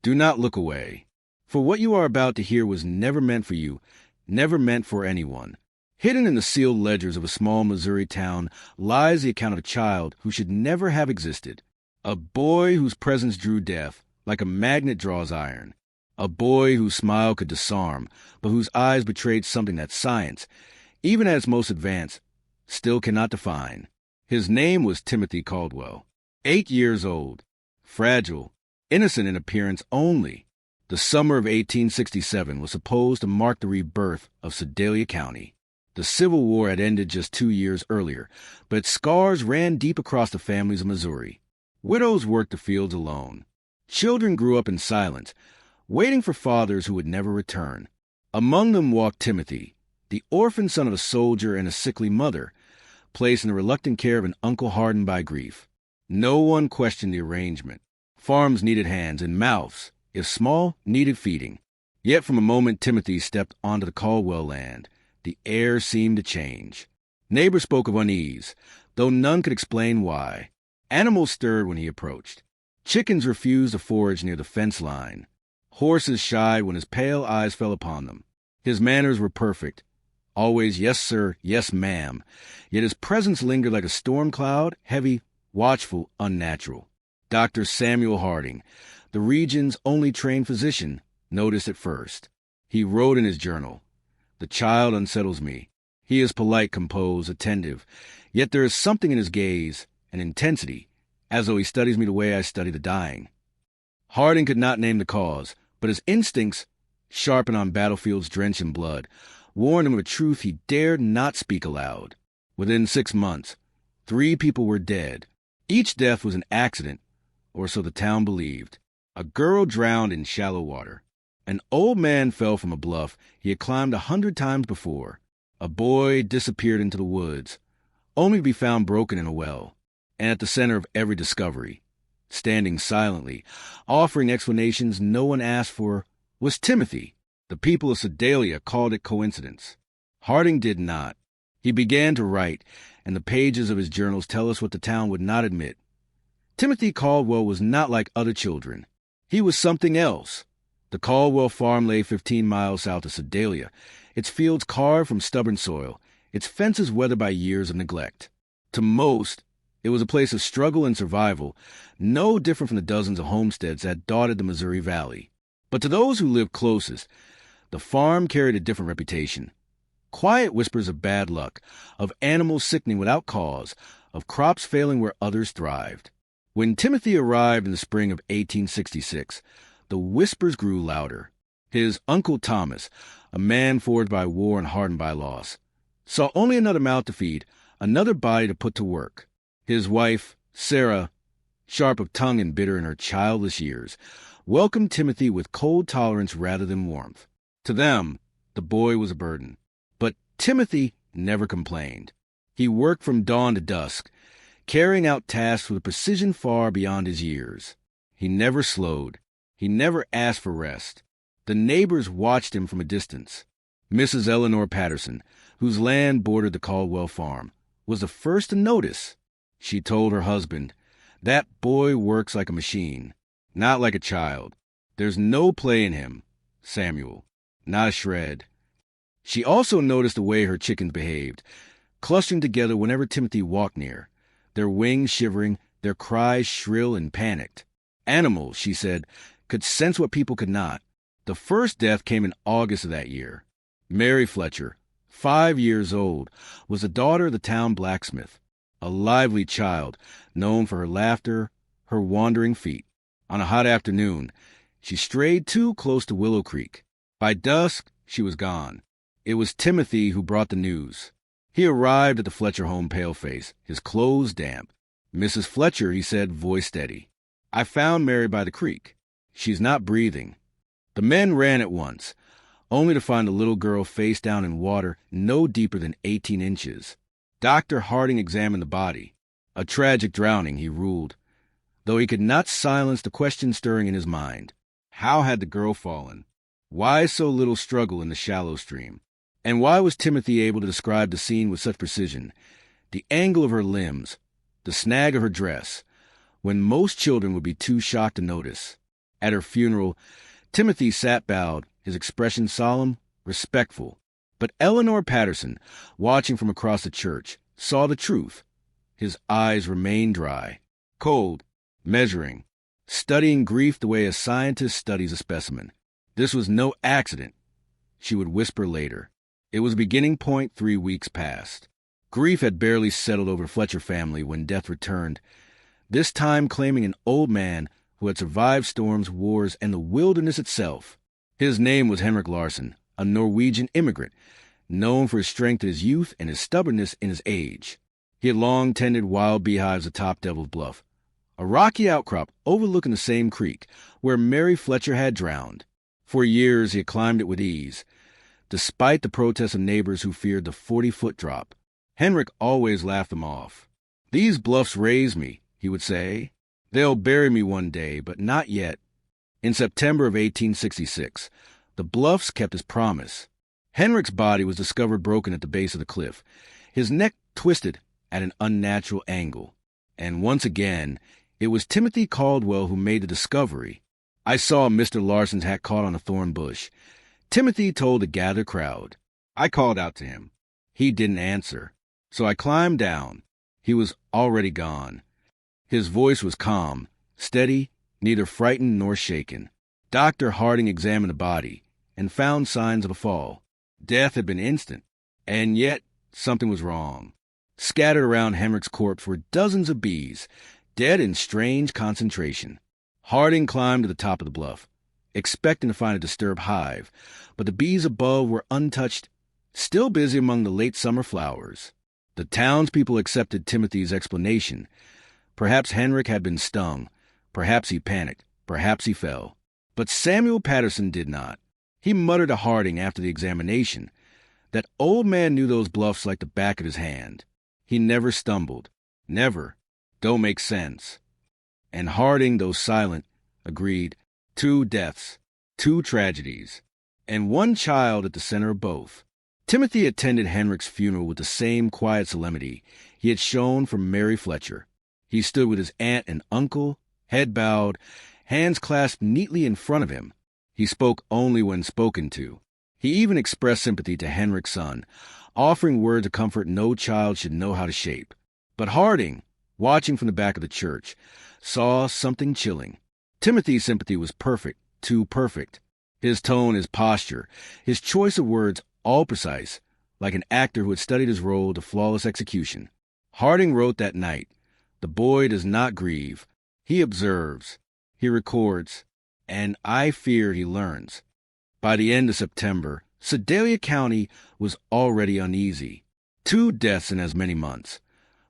Do not look away. For what you are about to hear was never meant for you, never meant for anyone. Hidden in the sealed ledgers of a small Missouri town lies the account of a child who should never have existed. A boy whose presence drew death, like a magnet draws iron. A boy whose smile could disarm, but whose eyes betrayed something that science, even at its most advanced, still cannot define. His name was Timothy Caldwell. 8 years old, fragile, innocent in appearance only. The summer of 1867 was supposed to mark the rebirth of Sedalia County. The Civil War had ended just 2 years earlier, but its scars ran deep across the families of Missouri. Widows worked the fields alone. Children grew up in silence, waiting for fathers who would never return. Among them walked Timothy, the orphan son of a soldier and a sickly mother, placed in the reluctant care of an uncle hardened by grief. No one questioned the arrangement. Farms needed hands, and mouths, if small, needed feeding. Yet from the moment Timothy stepped onto the Caldwell land, the air seemed to change. Neighbors spoke of unease, though none could explain why. Animals stirred when he approached. Chickens refused to forage near the fence line. Horses shied when his pale eyes fell upon them. His manners were perfect. Always yes, sir, yes, ma'am. Yet his presence lingered like a storm cloud, heavy, watchful, unnatural. Dr. Samuel Harding, the region's only trained physician, noticed it first. He wrote in his journal, "The child unsettles me. He is polite, composed, attentive, yet there is something in his gaze, an intensity, as though he studies me the way I study the dying." Harding could not name the cause, but his instincts, sharpened on battlefields drenched in blood, warned him of a truth he dared not speak aloud. Within 6 months, 3 people were dead. Each death was an accident, or so the town believed. A girl drowned in shallow water. An old man fell from a bluff he had climbed 100 times before. A boy disappeared into the woods, only to be found broken in a well. And at the center of every discovery, standing silently, offering explanations no one asked for, was Timothy. The people of Sedalia called it coincidence. Harding did not. He began to write, and the pages of his journals tell us what the town would not admit. Timothy Caldwell was not like other children. He was something else. The Caldwell farm lay 15 miles south of Sedalia, its fields carved from stubborn soil, its fences weathered by years of neglect. To most, it was a place of struggle and survival, no different from the dozens of homesteads that dotted the Missouri Valley. But to those who lived closest, the farm carried a different reputation. Quiet whispers of bad luck, of animals sickening without cause, of crops failing where others thrived. When Timothy arrived in the spring of 1866, the whispers grew louder. His Uncle Thomas, a man forged by war and hardened by loss, saw only another mouth to feed, another body to put to work. His wife, Sarah, sharp of tongue and bitter in her childless years, welcomed Timothy with cold tolerance rather than warmth. To them, the boy was a burden. But Timothy never complained. He worked from dawn to dusk, carrying out tasks with a precision far beyond his years. He never slowed. He never asked for rest. The neighbors watched him from a distance. Mrs. Eleanor Patterson, whose land bordered the Caldwell farm, was the first to notice. She told her husband, "That boy works like a machine, not like a child. There's no play in him, Samuel, not a shred." She also noticed the way her chickens behaved, clustering together whenever Timothy walked near, their wings shivering, their cries shrill and panicked. Animals, she said, could sense what people could not. The first death came in August of that year. Mary Fletcher, 5 years old, was the daughter of the town blacksmith, a lively child, known for her laughter, her wandering feet. On a hot afternoon, she strayed too close to Willow Creek. By dusk, she was gone. It was Timothy who brought the news. He arrived at the Fletcher home pale-faced, his clothes damp. "Mrs. Fletcher," he said, voice steady, "I found Mary by the creek. She's not breathing." The men ran at once, only to find the little girl face down in water no deeper than 18 inches. Dr. Harding examined the body. A tragic drowning, he ruled, though he could not silence the question stirring in his mind. How had the girl fallen? Why so little struggle in the shallow stream? And why was Timothy able to describe the scene with such precision? The angle of her limbs, the snag of her dress, when most children would be too shocked to notice. At her funeral, Timothy sat bowed, his expression solemn, respectful. But Eleanor Patterson, watching from across the church, saw the truth. His eyes remained dry, cold, measuring, studying grief the way a scientist studies a specimen. This was no accident, she would whisper later. It was a beginning point 3 weeks past. Grief had barely settled over the Fletcher family when death returned, this time claiming an old man who had survived storms, wars, and the wilderness itself. His name was Henrik Larsson, a Norwegian immigrant, known for his strength in his youth and his stubbornness in his age. He had long tended wild beehives atop Devil's Bluff, a rocky outcrop overlooking the same creek where Mary Fletcher had drowned. For years he had climbed it with ease, despite the protests of neighbors who feared the 40-foot drop. Henrik always laughed them off. "These bluffs raised me," he would say. "They'll bury me one day, but not yet." In September of 1866, the bluffs kept his promise. Henrik's body was discovered broken at the base of the cliff, his neck twisted at an unnatural angle. And once again, it was Timothy Caldwell who made the discovery. "I saw Mr. Larson's hat caught on a thorn bush," Timothy told the gathered crowd. "I called out to him. He didn't answer. So I climbed down. He was already gone." His voice was calm, steady, neither frightened nor shaken. Dr. Harding examined the body and found signs of a fall. Death had been instant, and yet something was wrong. Scattered around Henrik's corpse were dozens of bees, dead in strange concentration. Harding climbed to the top of the bluff, expecting to find a disturbed hive, but the bees above were untouched, still busy among the late summer flowers. The townspeople accepted Timothy's explanation. Perhaps Henrik had been stung, perhaps he panicked, perhaps he fell. But Samuel Patterson did not. He muttered to Harding after the examination. That old man knew those bluffs like the back of his hand. He never stumbled. Never. Don't make sense. And Harding, though silent, agreed. 2 deaths, 2 tragedies, and 1 child at the center of both. Timothy attended Henrik's funeral with the same quiet solemnity he had shown for Mary Fletcher. He stood with his aunt and uncle, head bowed, hands clasped neatly in front of him. He spoke only when spoken to. He even expressed sympathy to Henrik's son, offering words of comfort no child should know how to shape. But Harding, watching from the back of the church, saw something chilling. Timothy's sympathy was perfect, too perfect. His tone, his posture, his choice of words, all precise, like an actor who had studied his role to flawless execution. Harding wrote that night, "The boy does not grieve. He observes. He records. And I fear he learns." By the end of September, Sedalia County was already uneasy. 2 deaths in as many months,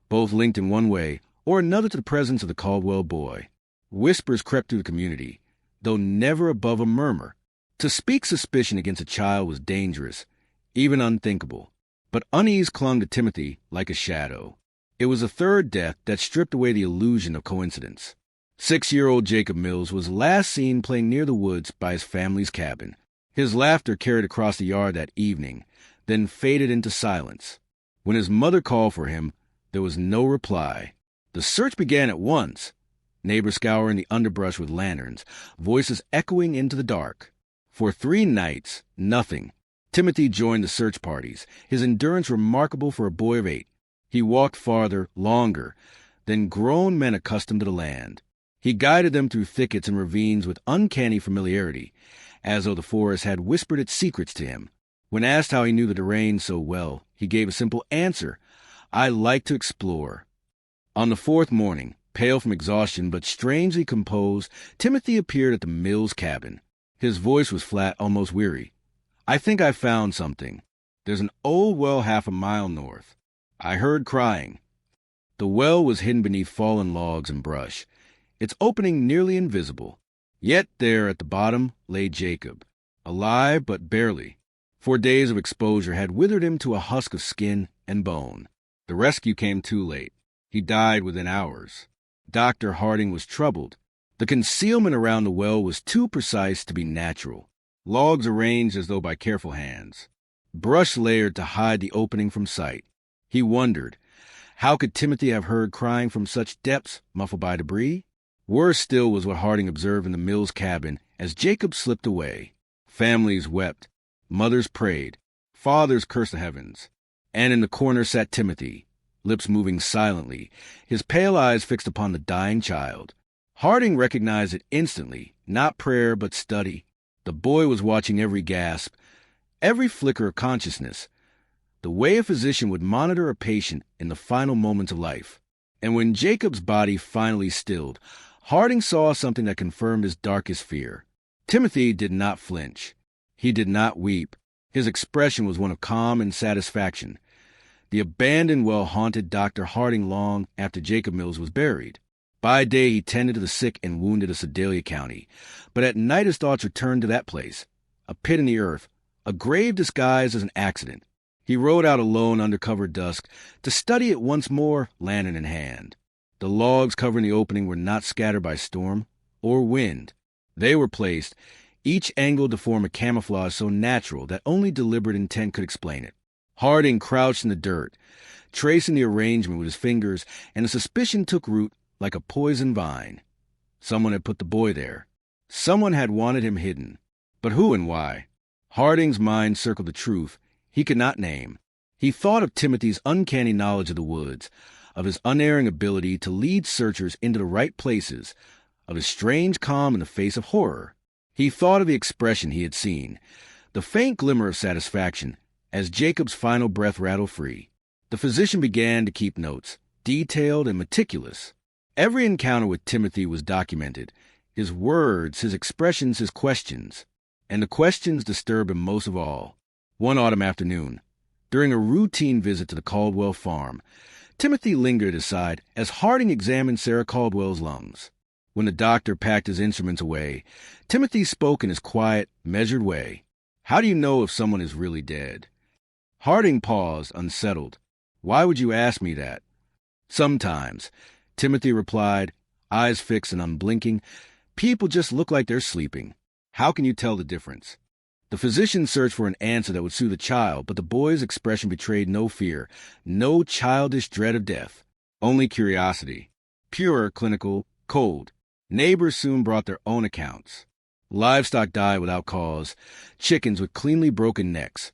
both linked in one way or another to the presence of the Caldwell boy. Whispers crept through the community, though never above a murmur. To speak suspicion against a child was dangerous, even unthinkable. But unease clung to Timothy like a shadow. It was the 3rd death that stripped away the illusion of coincidence. 6-year-old Jacob Mills was last seen playing near the woods by his family's cabin. His laughter carried across the yard that evening, then faded into silence. When his mother called for him, there was no reply. The search began at once, neighbors scouring the underbrush with lanterns, voices echoing into the dark. For 3 nights, nothing. Timothy joined the search parties, his endurance remarkable for a boy of 8. He walked farther, longer, than grown men accustomed to the land. He guided them through thickets and ravines with uncanny familiarity, as though the forest had whispered its secrets to him. When asked how he knew the terrain so well, he gave a simple answer: "I like to explore." On the 4th morning, pale from exhaustion but strangely composed, Timothy appeared at the Mills cabin. His voice was flat, almost weary. "I think I found something. There's an old well half a mile north. I heard crying." The well was hidden beneath fallen logs and brush, its opening nearly invisible. Yet there at the bottom lay Jacob, alive but barely. 4 days of exposure had withered him to a husk of skin and bone. The rescue came too late. He died within hours. Dr. Harding was troubled. The concealment around the well was too precise to be natural. Logs arranged as though by careful hands. Brush layered to hide the opening from sight. He wondered, how could Timothy have heard crying from such depths, muffled by debris? Worse still was what Harding observed in the Mills cabin as Jacob slipped away. Families wept, mothers prayed, fathers cursed the heavens. And in the corner sat Timothy, lips moving silently, his pale eyes fixed upon the dying child. Harding recognized it instantly, not prayer but study. The boy was watching every gasp, every flicker of consciousness, the way a physician would monitor a patient in the final moments of life. And when Jacob's body finally stilled, Harding saw something that confirmed his darkest fear. Timothy did not flinch. He did not weep. His expression was one of calm and satisfaction. The abandoned, well-haunted Dr. Harding longed after Jacob Mills was buried. By day he tended to the sick and wounded of Sedalia County, but at night his thoughts returned to that place, a pit in the earth, a grave disguised as an accident. He rode out alone under cover dusk to study it once more, lantern in hand. The logs covering the opening were not scattered by storm or wind. They were placed, each angled to form a camouflage so natural that only deliberate intent could explain it. Harding crouched in the dirt, tracing the arrangement with his fingers, and a suspicion took root like a poison vine. Someone had put the boy there. Someone had wanted him hidden. But who and why? Harding's mind circled the truth he could not name. He thought of Timothy's uncanny knowledge of the woods, of his unerring ability to lead searchers into the right places, of his strange calm in the face of horror. He thought of the expression he had seen, the faint glimmer of satisfaction, as Jacob's final breath rattled free. The physician began to keep notes, detailed and meticulous. Every encounter with Timothy was documented, his words, his expressions, his questions. And the questions disturbed him most of all. One autumn afternoon, during a routine visit to the Caldwell farm, Timothy lingered at his side as Harding examined Sarah Caldwell's lungs. When the doctor packed his instruments away, Timothy spoke in his quiet, measured way. "How do you know if someone is really dead?" Harding paused, unsettled. "Why would you ask me that?" "Sometimes," Timothy replied, eyes fixed and unblinking. "People just look like they're sleeping. How can you tell the difference?" The physician searched for an answer that would soothe the child, but the boy's expression betrayed no fear, no childish dread of death, only curiosity. Pure, clinical, cold. Neighbors soon brought their own accounts. Livestock died without cause, chickens with cleanly broken necks,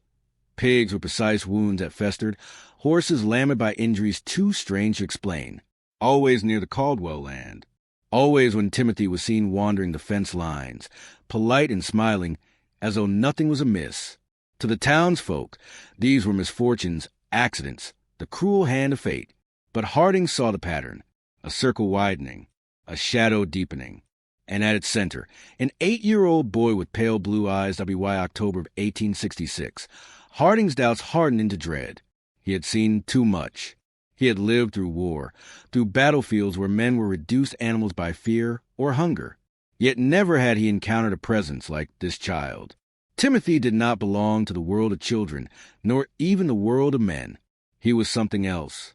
pigs with precise wounds that festered, horses lamed by injuries too strange to explain. Always near the Caldwell land. Always when Timothy was seen wandering the fence lines, polite and smiling, as though nothing was amiss. To the townsfolk, these were misfortunes, accidents, the cruel hand of fate. But Harding saw the pattern, a circle widening, a shadow deepening. And at its center, an 8-year-old boy with pale blue eyes, WY October of 1866. Harding's doubts hardened into dread. He had seen too much. He had lived through war, through battlefields where men were reduced animals by fear or hunger. Yet never had he encountered a presence like this child. Timothy did not belong to the world of children, nor even the world of men. He was something else.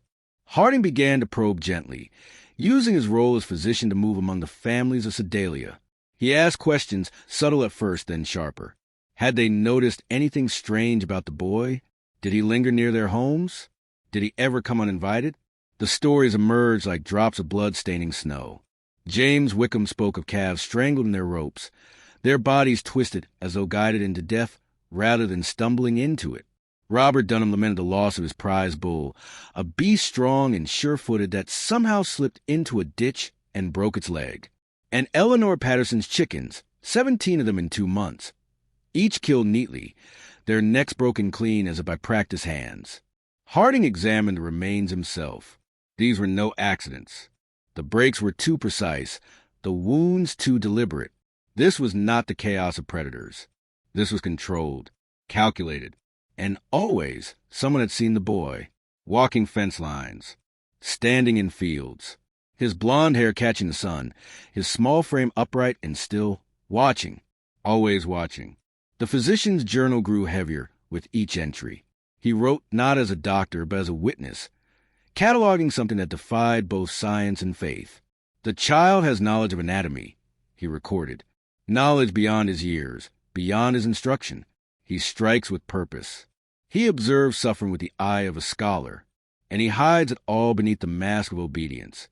Harding began to probe gently, using his role as physician to move among the families of Sedalia. He asked questions, subtle at first, then sharper. Had they noticed anything strange about the boy? Did he linger near their homes? Did he ever come uninvited? The stories emerged like drops of blood staining snow. James Wickham spoke of calves strangled in their ropes, their bodies twisted as though guided into death rather than stumbling into it. Robert Dunham lamented the loss of his prize bull, a beast strong and sure-footed that somehow slipped into a ditch and broke its leg. And Eleanor Patterson's chickens, 17 of them in 2 months, each killed neatly, their necks broken clean as if by practiced hands. Harding examined the remains himself. These were no accidents. The breaks were too precise, the wounds too deliberate. This was not the chaos of predators. This was controlled, calculated, and always someone had seen the boy, walking fence lines, standing in fields, his blond hair catching the sun, his small frame upright and still, watching, always watching. The physician's journal grew heavier with each entry. He wrote not as a doctor, but as a witness, cataloging something that defied both science and faith. "The child has knowledge of anatomy," he recorded. "Knowledge beyond his years, beyond his instruction. He strikes with purpose. He observes suffering with the eye of a scholar, and he hides it all beneath the mask of obedience."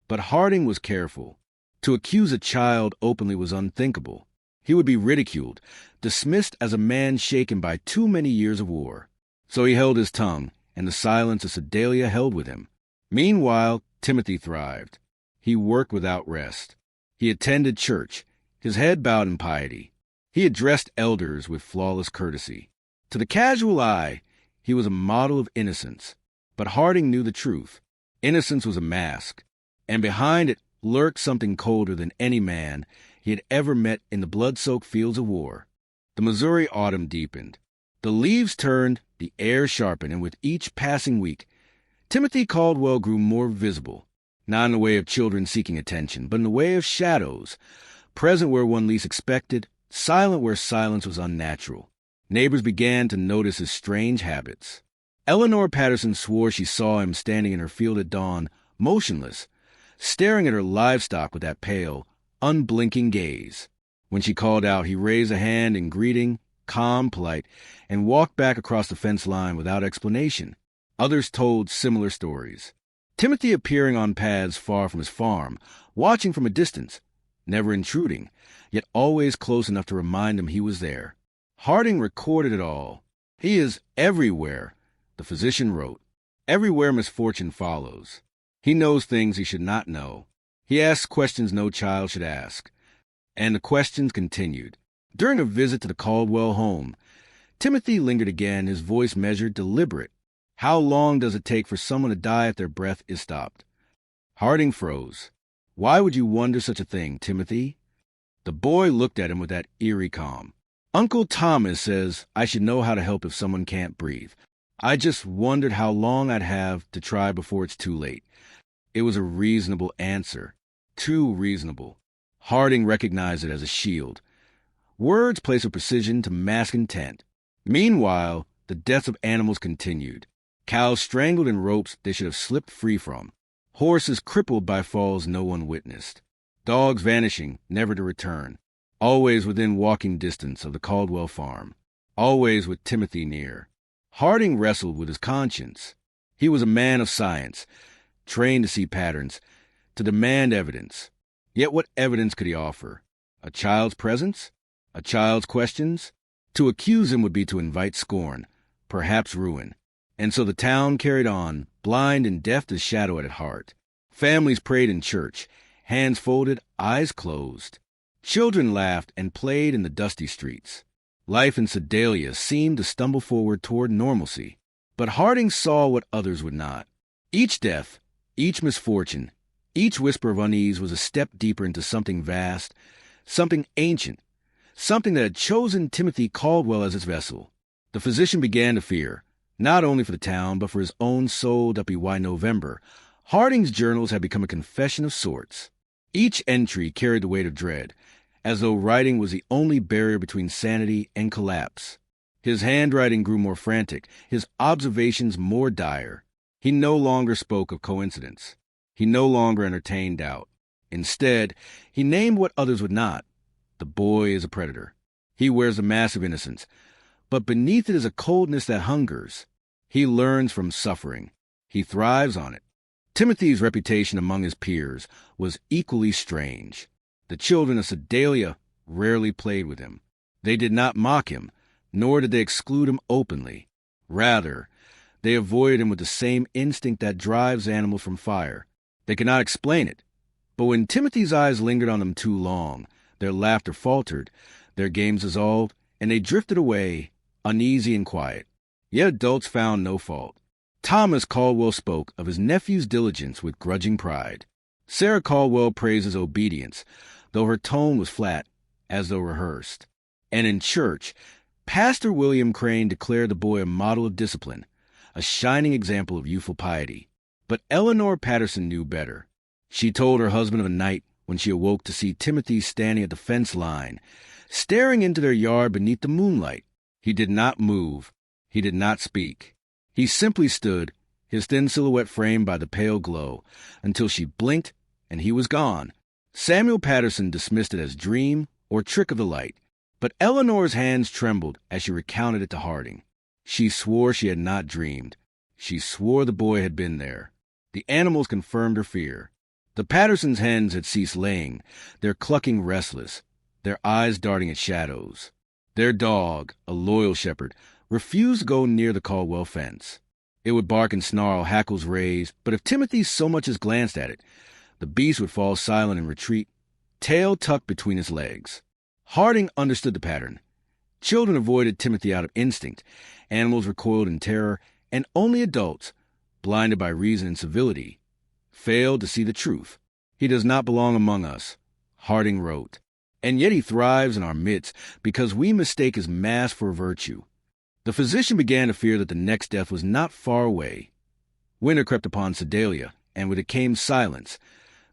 But Harding was careful. To accuse a child openly was unthinkable. He would be ridiculed, dismissed as a man shaken by too many years of war. So he held his tongue, and the silence of Sedalia held with him. Meanwhile, Timothy thrived. He worked without rest. He attended church, his head bowed in piety. He addressed elders with flawless courtesy. To the casual eye, he was a model of innocence. But Harding knew the truth. Innocence was a mask, and behind it lurked something colder than any man he had ever met in the blood-soaked fields of war. The Missouri autumn deepened. The leaves turned, the air sharpened, and with each passing week, Timothy Caldwell grew more visible, not in the way of children seeking attention, but in the way of shadows, present where one least expected, silent where silence was unnatural. Neighbors began to notice his strange habits. Eleanor Patterson swore she saw him standing in her field at dawn, motionless, staring at her livestock with that pale, unblinking gaze. When she called out, he raised a hand in greeting, calm, polite, and walked back across the fence line without explanation. Others told similar stories. Timothy appearing on paths far from his farm, watching from a distance, never intruding, yet always close enough to remind him he was there. Harding recorded it all. He is everywhere, the physician wrote. Everywhere misfortune follows. He knows things he should not know. He asks questions no child should ask. And the questions continued. During a visit to the Caldwell home, Timothy lingered again, his voice measured, deliberate. How long does it take for someone to die if their breath is stopped? Harding froze. Why would you wonder such a thing, Timothy? The boy looked at him with that eerie calm. Uncle Thomas says I should know how to help if someone can't breathe. I just wondered how long I'd have to try before it's too late. It was a reasonable answer. Too reasonable. Harding recognized it as a shield. Words placed with precision to mask intent. Meanwhile, the deaths of animals continued. Cows strangled in ropes they should have slipped free from. Horses crippled by falls no one witnessed. Dogs vanishing, never to return. Always within walking distance of the Caldwell farm. Always with Timothy near. Harding wrestled with his conscience. He was a man of science, trained to see patterns, to demand evidence. Yet what evidence could he offer? A child's presence? A child's questions? To accuse him would be to invite scorn, perhaps ruin. And so the town carried on, blind and deaf as shadow at heart. Families prayed in church, hands folded, eyes closed. Children laughed and played in the dusty streets. Life in Sedalia seemed to stumble forward toward normalcy. But Harding saw what others would not. Each death, each misfortune, each whisper of unease was a step deeper into something vast, something ancient, something that had chosen Timothy Caldwell as its vessel. The physician began to fear, not only for the town, but for his own soul that be why November. Harding's journals had become a confession of sorts. Each entry carried the weight of dread, as though writing was the only barrier between sanity and collapse. His handwriting grew more frantic, his observations more dire. He no longer spoke of coincidence. He no longer entertained doubt. Instead, he named what others would not. The boy is a predator. He wears a mask of innocence, but beneath it is a coldness that hungers. He learns from suffering. He thrives on it. Timothy's reputation among his peers was equally strange. The children of Sedalia rarely played with him. They did not mock him, nor did they exclude him openly. Rather, they avoided him with the same instinct that drives animals from fire. They could not explain it. But when Timothy's eyes lingered on them too long, their laughter faltered, their games dissolved, and they drifted away, uneasy and quiet. Yet adults found no fault. Thomas Caldwell spoke of his nephew's diligence with grudging pride. Sarah Caldwell praised his obedience, though her tone was flat, as though rehearsed. And in church, Pastor William Crane declared the boy a model of discipline, a shining example of youthful piety. But Eleanor Patterson knew better. She told her husband of a night when she awoke to see Timothy standing at the fence line, staring into their yard beneath the moonlight. He did not move. He did not speak. He simply stood, his thin silhouette framed by the pale glow, until she blinked and he was gone. Samuel Patterson dismissed it as dream or trick of the light, but Eleanor's hands trembled as she recounted it to Harding. She swore she had not dreamed. She swore the boy had been there. The animals confirmed her fear. The Pattersons' hens had ceased laying, their clucking restless, their eyes darting at shadows. Their dog, a loyal shepherd, refused to go near the Caldwell fence. It would bark and snarl, hackles raised, but if Timothy so much as glanced at it, the beast would fall silent and retreat, tail tucked between its legs. Harding understood the pattern. Children avoided Timothy out of instinct, animals recoiled in terror, and only adults, blinded by reason and civility, failed to see the truth. He does not belong among us, Harding wrote, and yet he thrives in our midst because we mistake his mask for virtue. The physician began to fear that the next death was not far away. Winter crept upon Sedalia, and with it came silence,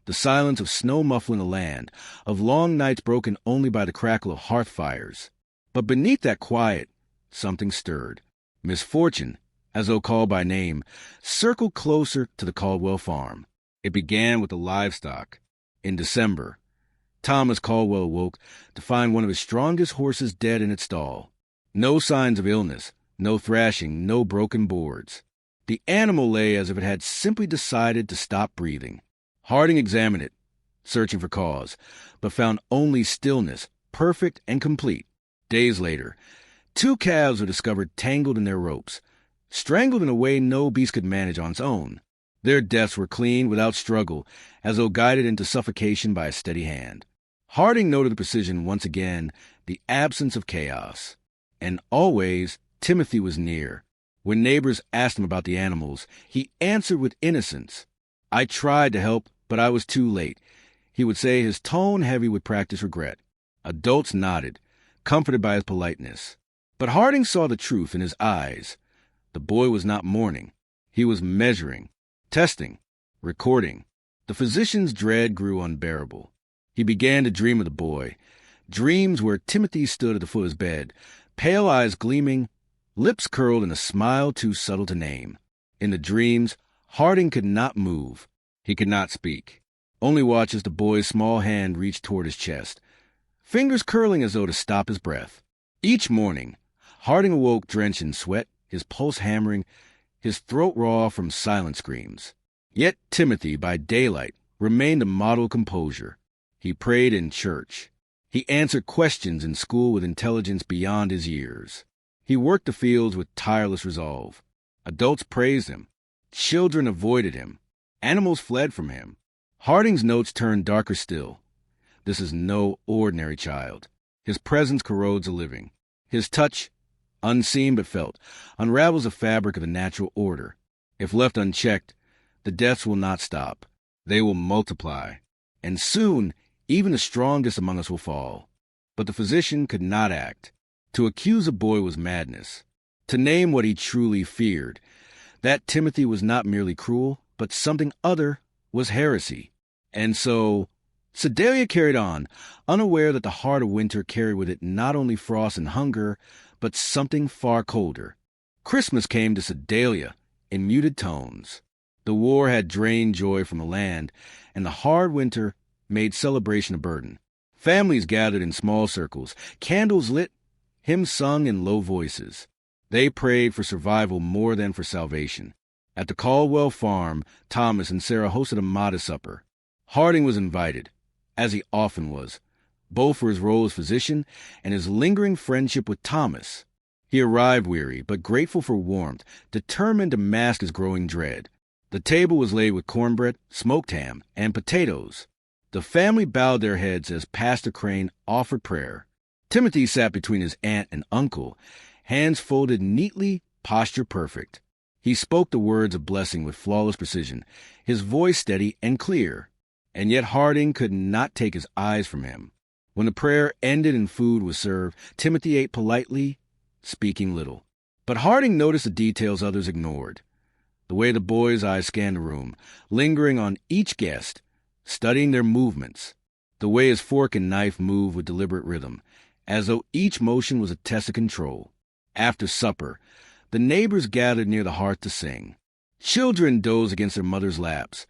the silence of snow muffling the land, of long nights broken only by the crackle of hearth fires. But beneath that quiet, something stirred. Misfortune, as though called by name, circled closer to the Caldwell farm. It began with the livestock. In December, Thomas Caldwell awoke to find one of his strongest horses dead in its stall. No signs of illness, no thrashing, no broken boards. The animal lay as if it had simply decided to stop breathing. Harding examined it, searching for cause, but found only stillness, perfect and complete. Days later, 2 calves were discovered tangled in their ropes, strangled in a way no beast could manage on its own. Their deaths were clean, without struggle, as though guided into suffocation by a steady hand. Harding noted the precision once again, the absence of chaos. And always, Timothy was near. When neighbors asked him about the animals, he answered with innocence. "I tried to help, but I was too late," he would say, his tone heavy with practiced regret. Adults nodded, comforted by his politeness. But Harding saw the truth in his eyes. The boy was not mourning. He was measuring, testing, recording. The physician's dread grew unbearable. He began to dream of the boy, dreams where Timothy stood at the foot of his bed, pale eyes gleaming, lips curled in a smile too subtle to name. In the dreams, Harding could not move. He could not speak. Only watch as the boy's small hand reached toward his chest, fingers curling as though to stop his breath. Each morning, Harding awoke drenched in sweat, his pulse hammering, his throat raw from silent screams. Yet Timothy, by daylight, remained a model of composure. He prayed in church. He answered questions in school with intelligence beyond his years. He worked the fields with tireless resolve. Adults praised him. Children avoided him. Animals fled from him. Harding's notes turned darker still. This is no ordinary child. His presence corrodes the living. His touch, unseen but felt, unravels the fabric of the natural order. If left unchecked, the deaths will not stop. They will multiply. And soon, even the strongest among us will fall. But the physician could not act. To accuse a boy was madness. To name what he truly feared, that Timothy was not merely cruel, but something other, was heresy. And so, Sedalia carried on, unaware that the heart of winter carried with it not only frost and hunger, but something far colder. Christmas came to Sedalia in muted tones. The war had drained joy from the land, and the hard winter made celebration a burden. Families gathered in small circles, candles lit, hymns sung in low voices. They prayed for survival more than for salvation. At the Caldwell farm, Thomas and Sarah hosted a modest supper. Harding was invited, as he often was, both for his role as physician and his lingering friendship with Thomas. He arrived weary, but grateful for warmth, determined to mask his growing dread. The table was laid with cornbread, smoked ham, and potatoes. The family bowed their heads as Pastor Crane offered prayer. Timothy sat between his aunt and uncle, hands folded neatly, posture perfect. He spoke the words of blessing with flawless precision, his voice steady and clear. And yet Harding could not take his eyes from him. When the prayer ended and food was served, Timothy ate politely, speaking little. But Harding noticed the details others ignored. The way the boy's eyes scanned the room, lingering on each guest, studying their movements. The way his fork and knife moved with deliberate rhythm, as though each motion was a test of control. After supper, the neighbors gathered near the hearth to sing. Children dozed against their mothers' laps,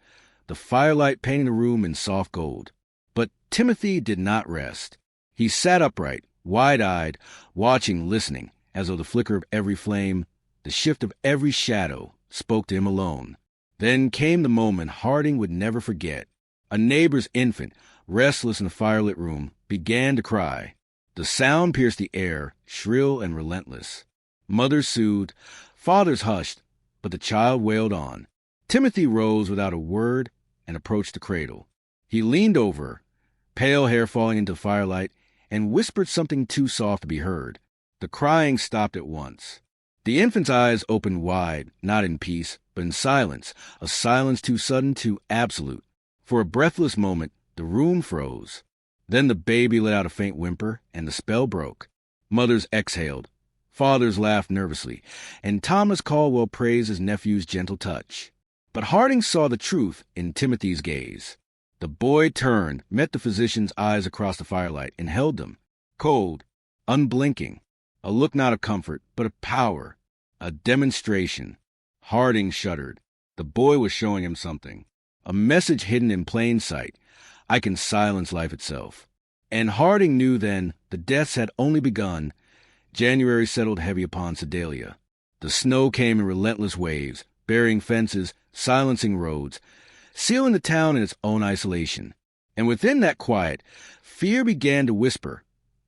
the firelight painting the room in soft gold. But Timothy did not rest. He sat upright, wide-eyed, watching, listening, as though the flicker of every flame, the shift of every shadow, spoke to him alone. Then came the moment Harding would never forget. A neighbor's infant, restless in the firelit room, began to cry. The sound pierced the air, shrill and relentless. Mothers soothed, fathers hushed, but the child wailed on. Timothy rose without a word and approached the cradle. He leaned over her, pale hair falling into the firelight, and whispered something too soft to be heard. The crying stopped at once. The infant's eyes opened wide, not in peace, but in silence, a silence too sudden, too absolute. For a breathless moment, the room froze. Then the baby let out a faint whimper, and the spell broke. Mothers exhaled. Fathers laughed nervously, and Thomas Caldwell praised his nephew's gentle touch. But Harding saw the truth in Timothy's gaze. The boy turned, met the physician's eyes across the firelight, and held them, cold, unblinking, a look not of comfort, but of power, a demonstration. Harding shuddered. The boy was showing him something, a message hidden in plain sight. I can silence life itself. And Harding knew then the deaths had only begun. January settled heavy upon Sedalia. The snow came in relentless waves, burying fences, silencing roads, sealing the town in its own isolation. And within that quiet, fear began to whisper,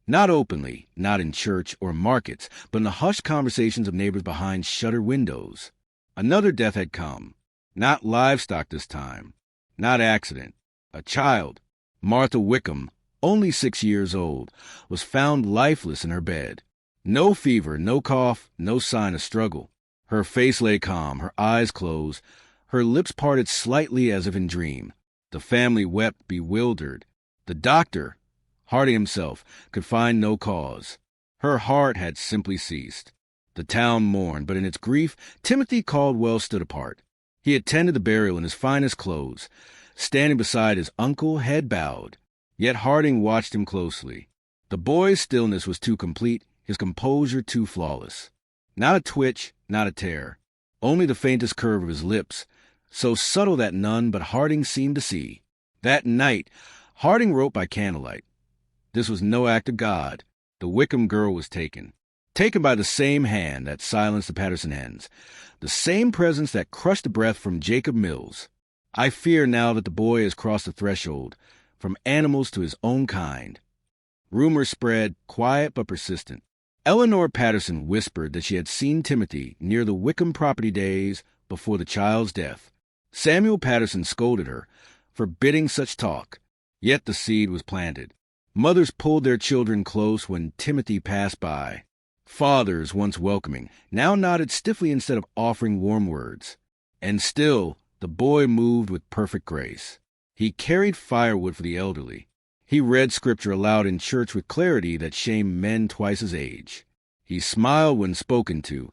not openly, not in church or markets, but in the hushed conversations of neighbors behind shuttered windows. Another death had come, not livestock this time, not accident. A child, Martha Wickham, only 6 years old, was found lifeless in her bed. No fever, no cough, no sign of struggle. Her face lay calm, her eyes closed, her lips parted slightly as if in dream. The family wept, bewildered. The doctor, Harding himself, could find no cause. Her heart had simply ceased. The town mourned, but in its grief, Timothy Caldwell stood apart. He attended the burial in his finest clothes, standing beside his uncle, head bowed. Yet Harding watched him closely. The boy's stillness was too complete, his composure too flawless. Not a twitch, not a tear. Only the faintest curve of his lips, so subtle that none but Harding seemed to see. That night, Harding wrote by candlelight. This was no act of God. The Wickham girl was taken. Taken by the same hand that silenced the Patterson hens, the same presence that crushed the breath from Jacob Mills. I fear now that the boy has crossed the threshold, from animals to his own kind. Rumors spread, quiet but persistent. Eleanor Patterson whispered that she had seen Timothy near the Wickham property days before the child's death. Samuel Patterson scolded her, forbidding such talk. Yet the seed was planted. Mothers pulled their children close when Timothy passed by. Fathers, once welcoming, now nodded stiffly instead of offering warm words. And still, the boy moved with perfect grace. He carried firewood for the elderly. He read scripture aloud in church with clarity that shamed men twice his age. He smiled when spoken to,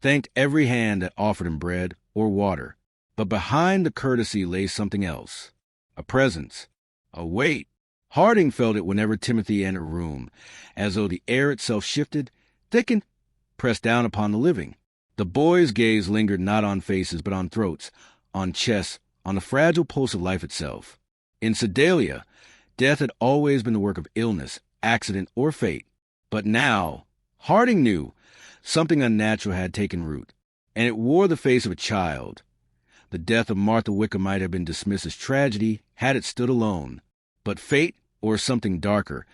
thanked every hand that offered him bread or water. But behind the courtesy lay something else. A presence. A weight. Harding felt it whenever Timothy entered a room, as though the air itself shifted, thickened, pressed down upon the living. The boy's gaze lingered not on faces but on throats, on chests, on the fragile pulse of life itself. In Sedalia, death had always been the work of illness, accident, or fate. But now, Harding knew, something unnatural had taken root, and it wore the face of a child. The death of Martha Wickham might have been dismissed as tragedy had it stood alone. But fate, or something darker,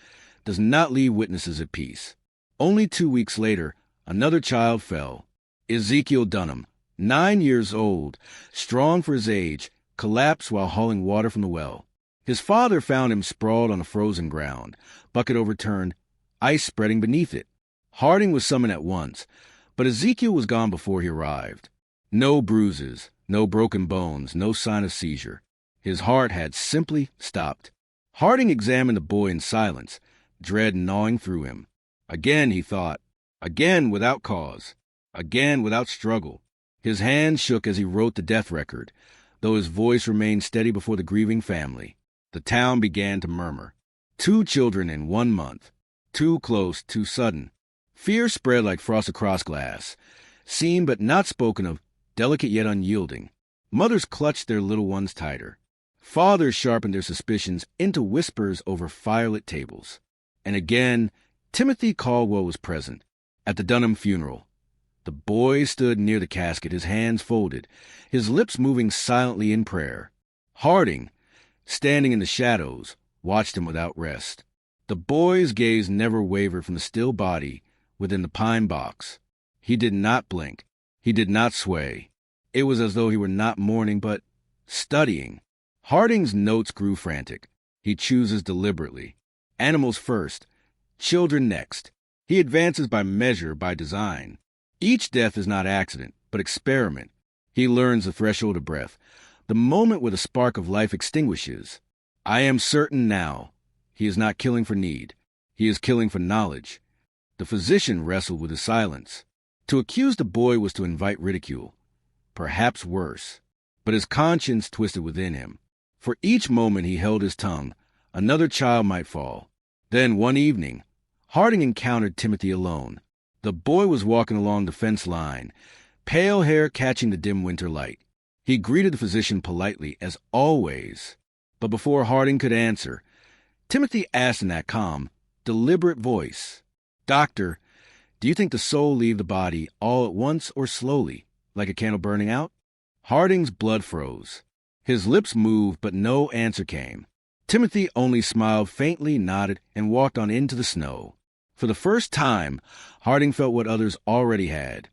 does not leave witnesses at peace. Only 2 weeks later, another child fell. Ezekiel Dunham, 9 years old, strong for his age, collapsed while hauling water from the well. His father found him sprawled on the frozen ground, bucket overturned, ice spreading beneath it. Harding was summoned at once, but Ezekiel was gone before he arrived. No bruises, no broken bones, no sign of seizure. His heart had simply stopped. Harding examined the boy in silence, dread gnawing through him. Again, he thought. Again without cause. Again without struggle. His hands shook as he wrote the death record, though his voice remained steady before the grieving family. The town began to murmur. 2 children in 1 month. Too close, too sudden. Fear spread like frost across glass. Seen but not spoken of, delicate yet unyielding. Mothers clutched their little ones tighter. Fathers sharpened their suspicions into whispers over firelit tables. And again, Timothy Caldwell was present, at the Dunham funeral. The boy stood near the casket, his hands folded, his lips moving silently in prayer. Harding, standing in the shadows, watched him without rest. The boy's gaze never wavered from the still body within the pine box. He did not blink. He did not sway. It was as though he were not mourning, but studying. Harding's notes grew frantic. He chooses deliberately. Animals first, children next. He advances by measure, by design. Each death is not accident, but experiment. He learns the threshold of breath, the moment where the spark of life extinguishes. I am certain now. He is not killing for need. He is killing for knowledge. The physician wrestled with his silence. To accuse the boy was to invite ridicule, perhaps worse. But his conscience twisted within him. For each moment he held his tongue, another child might fall. Then, one evening, Harding encountered Timothy alone. The boy was walking along the fence line, pale hair catching the dim winter light. He greeted the physician politely, as always. But before Harding could answer, Timothy asked in that calm, deliberate voice, "Doctor, do you think the soul leave the body all at once or slowly, like a candle burning out?" Harding's blood froze. His lips moved, but no answer came. Timothy only smiled faintly, nodded, and walked on into the snow. For the first time, Harding felt what others already had.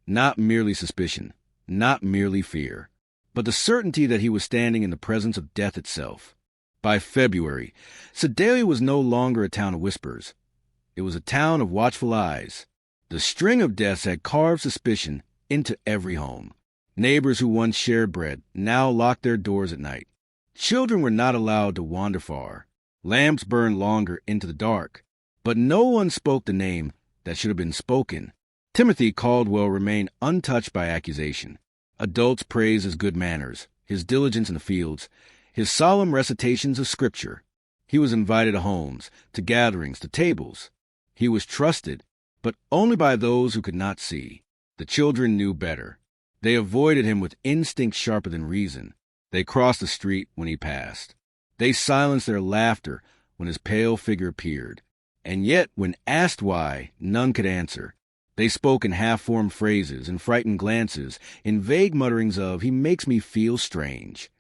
Not merely suspicion, not merely fear, but the certainty that he was standing in the presence of death itself. By February, Sedalia was no longer a town of whispers. It was a town of watchful eyes. The string of deaths had carved suspicion into every home. Neighbors who once shared bread now locked their doors at night. Children were not allowed to wander far. Lamps burned longer into the dark. But no one spoke the name that should have been spoken. Timothy Caldwell remained untouched by accusation. Adults praised his good manners, his diligence in the fields, his solemn recitations of Scripture. He was invited to homes, to gatherings, to tables. He was trusted, but only by those who could not see. The children knew better. They avoided him with instinct sharper than reason. They crossed the street when he passed. They silenced their laughter when his pale figure appeared. And yet, when asked why, none could answer. They spoke in half-formed phrases, in frightened glances, in vague mutterings of, "He makes me feel strange."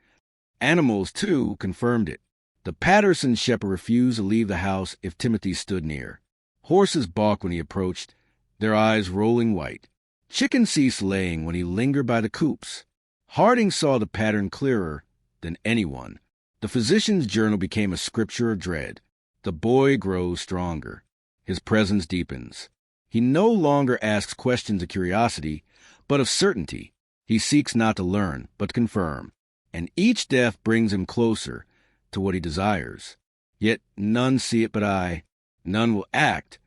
Animals, too, confirmed it. The Patterson shepherd refused to leave the house if Timothy stood near. Horses balked when he approached, their eyes rolling white. Chickens ceased laying when he lingered by the coops. Harding saw the pattern clearer than anyone. The physician's journal became a scripture of dread. The boy grows stronger. His presence deepens. He no longer asks questions of curiosity, but of certainty. He seeks not to learn, but to confirm. And each death brings him closer to what he desires. Yet none see it but I. None will act.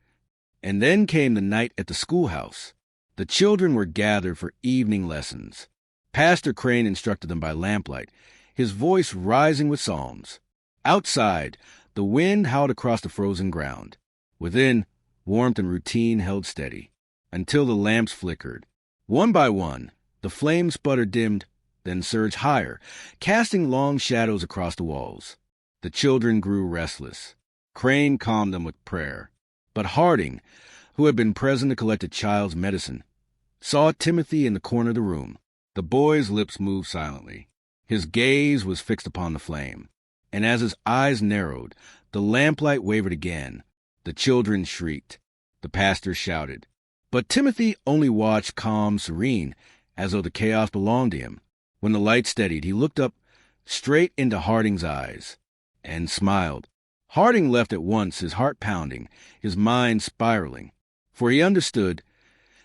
And then came the night at the schoolhouse. The children were gathered for evening lessons. Pastor Crane instructed them by lamplight, his voice rising with psalms. Outside, the wind howled across the frozen ground. Within, warmth and routine held steady, until the lamps flickered. One by one, the flames sputtered, dimmed, then surged higher, casting long shadows across the walls. The children grew restless. Crane calmed them with prayer. But Harding, who had been present to collect a child's medicine, saw Timothy in the corner of the room. The boy's lips moved silently. His gaze was fixed upon the flame. And as his eyes narrowed, the lamplight wavered again. The children shrieked. The pastor shouted. But Timothy only watched calm, serene, as though the chaos belonged to him. When the light steadied, he looked up straight into Harding's eyes and smiled. Harding left at once, his heart pounding, his mind spiraling. For he understood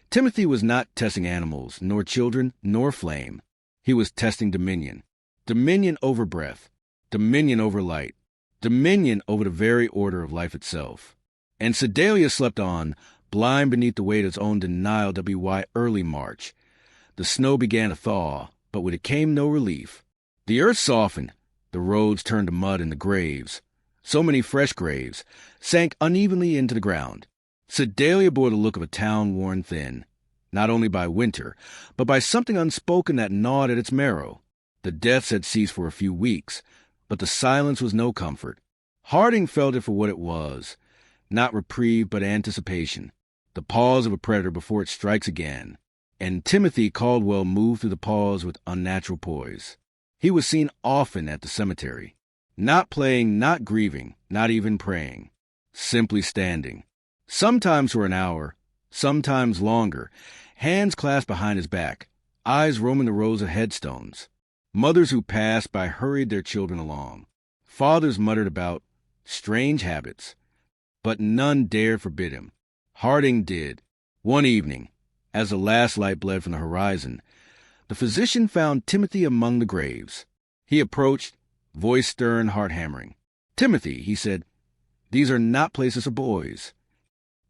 Timothy was not testing animals, nor children, nor flame. He was testing dominion. Dominion over breath. Dominion over light. Dominion over the very order of life itself. And Sedalia slept on, blind beneath the weight of its own denial WY early March. The snow began to thaw, but with it came no relief. The earth softened. The roads turned to mud, and the graves, so many fresh graves, sank unevenly into the ground. Sedalia bore the look of a town worn thin, not only by winter, but by something unspoken that gnawed at its marrow. The deaths had ceased for a few weeks, but the silence was no comfort. Harding felt it for what it was, not reprieve but anticipation, the pause of a predator before it strikes again. And Timothy Caldwell moved through the pause with unnatural poise. He was seen often at the cemetery. Not playing, not grieving, not even praying. Simply standing. Sometimes for an hour, sometimes longer, hands clasped behind his back, eyes roaming the rows of headstones. Mothers who passed by hurried their children along. Fathers muttered about strange habits, but none dared forbid him. Harding did. One evening, as the last light bled from the horizon, the physician found Timothy among the graves. He approached, voice stern, heart-hammering. "Timothy," he said, "these are not places for boys."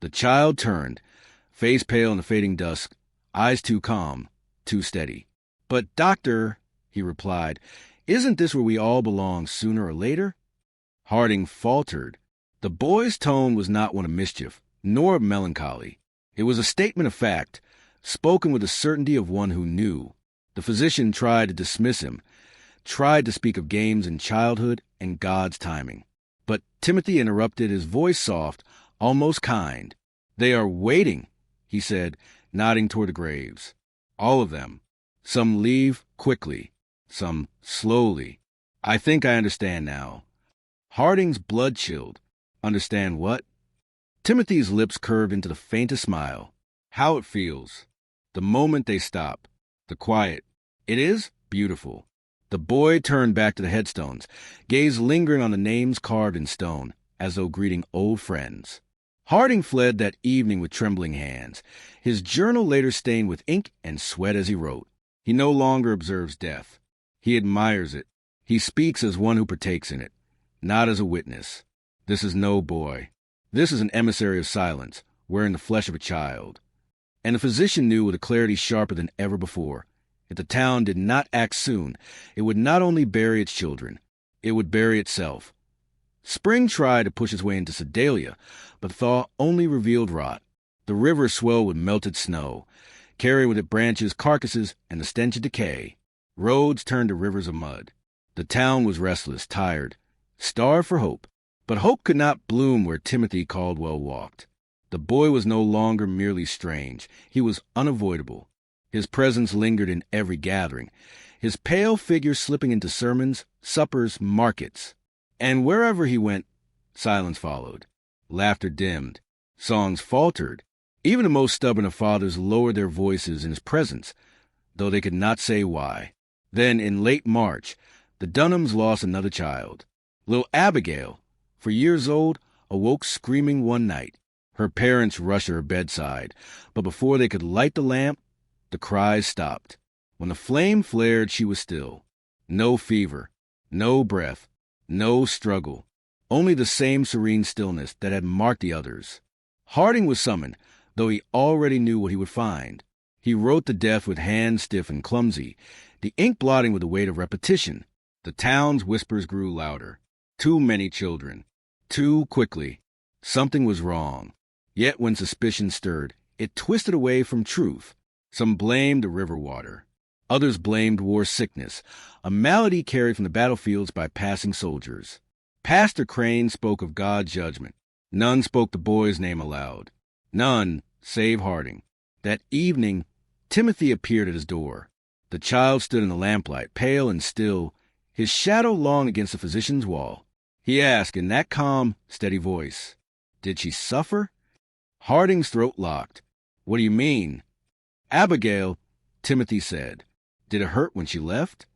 The child turned, face pale in the fading dusk, eyes too calm, too steady. "But, doctor," he replied, "isn't this where we all belong sooner or later?" Harding faltered. The boy's tone was not one of mischief, nor of melancholy. It was a statement of fact, spoken with the certainty of one who knew. The physician tried to dismiss him, tried to speak of games in childhood and God's timing. But Timothy interrupted, his voice soft, almost kind. "They are waiting," he said, nodding toward the graves. "All of them. Some leave quickly, some slowly. I think I understand now." Harding's blood chilled. Understand what? Timothy's lips curved into the faintest smile. "How it feels. The moment they stop. The quiet. It is beautiful." The boy turned back to the headstones, gaze lingering on the names carved in stone, as though greeting old friends. Harding fled that evening with trembling hands, his journal later stained with ink and sweat as he wrote. He no longer observes death. He admires it. He speaks as one who partakes in it, not as a witness. This is no boy. This is an emissary of silence, wearing the flesh of a child. And the physician knew with a clarity sharper than ever before. If the town did not act soon, it would not only bury its children, it would bury itself. Spring tried to push its way into Sedalia, but thaw only revealed rot. The river swelled with melted snow, carrying with it branches, carcasses, and the stench of decay. Roads turned to rivers of mud. The town was restless, tired, starved for hope. But hope could not bloom where Timothy Caldwell walked. The boy was no longer merely strange. He was unavoidable. His presence lingered in every gathering, his pale figure slipping into sermons, suppers, markets. And wherever he went, silence followed. Laughter dimmed. Songs faltered. Even the most stubborn of fathers lowered their voices in his presence, though they could not say why. Then, in late March, the Dunhams lost another child. Little Abigail, for years old, awoke screaming one night. Her parents rushed to her bedside, but before they could light the lamp, the cries stopped. When the flame flared, she was still. No fever, no breath, no struggle, only the same serene stillness that had marked the others. Harding was summoned, though he already knew what he would find. He wrote the death with hands stiff and clumsy, the ink blotting with the weight of repetition. The town's whispers grew louder. Too many children. Too quickly. Something was wrong. Yet when suspicion stirred, it twisted away from truth. Some blamed the river water. Others blamed war sickness, a malady carried from the battlefields by passing soldiers. Pastor Crane spoke of God's judgment. None spoke the boy's name aloud. None, save Harding. That evening, Timothy appeared at his door. The child stood in the lamplight, pale and still, his shadow long against the physician's wall. He asked in that calm, steady voice, "Did she suffer?" Harding's throat locked. "What do you mean?" "Abigail," Timothy said. "Did it hurt when she left?"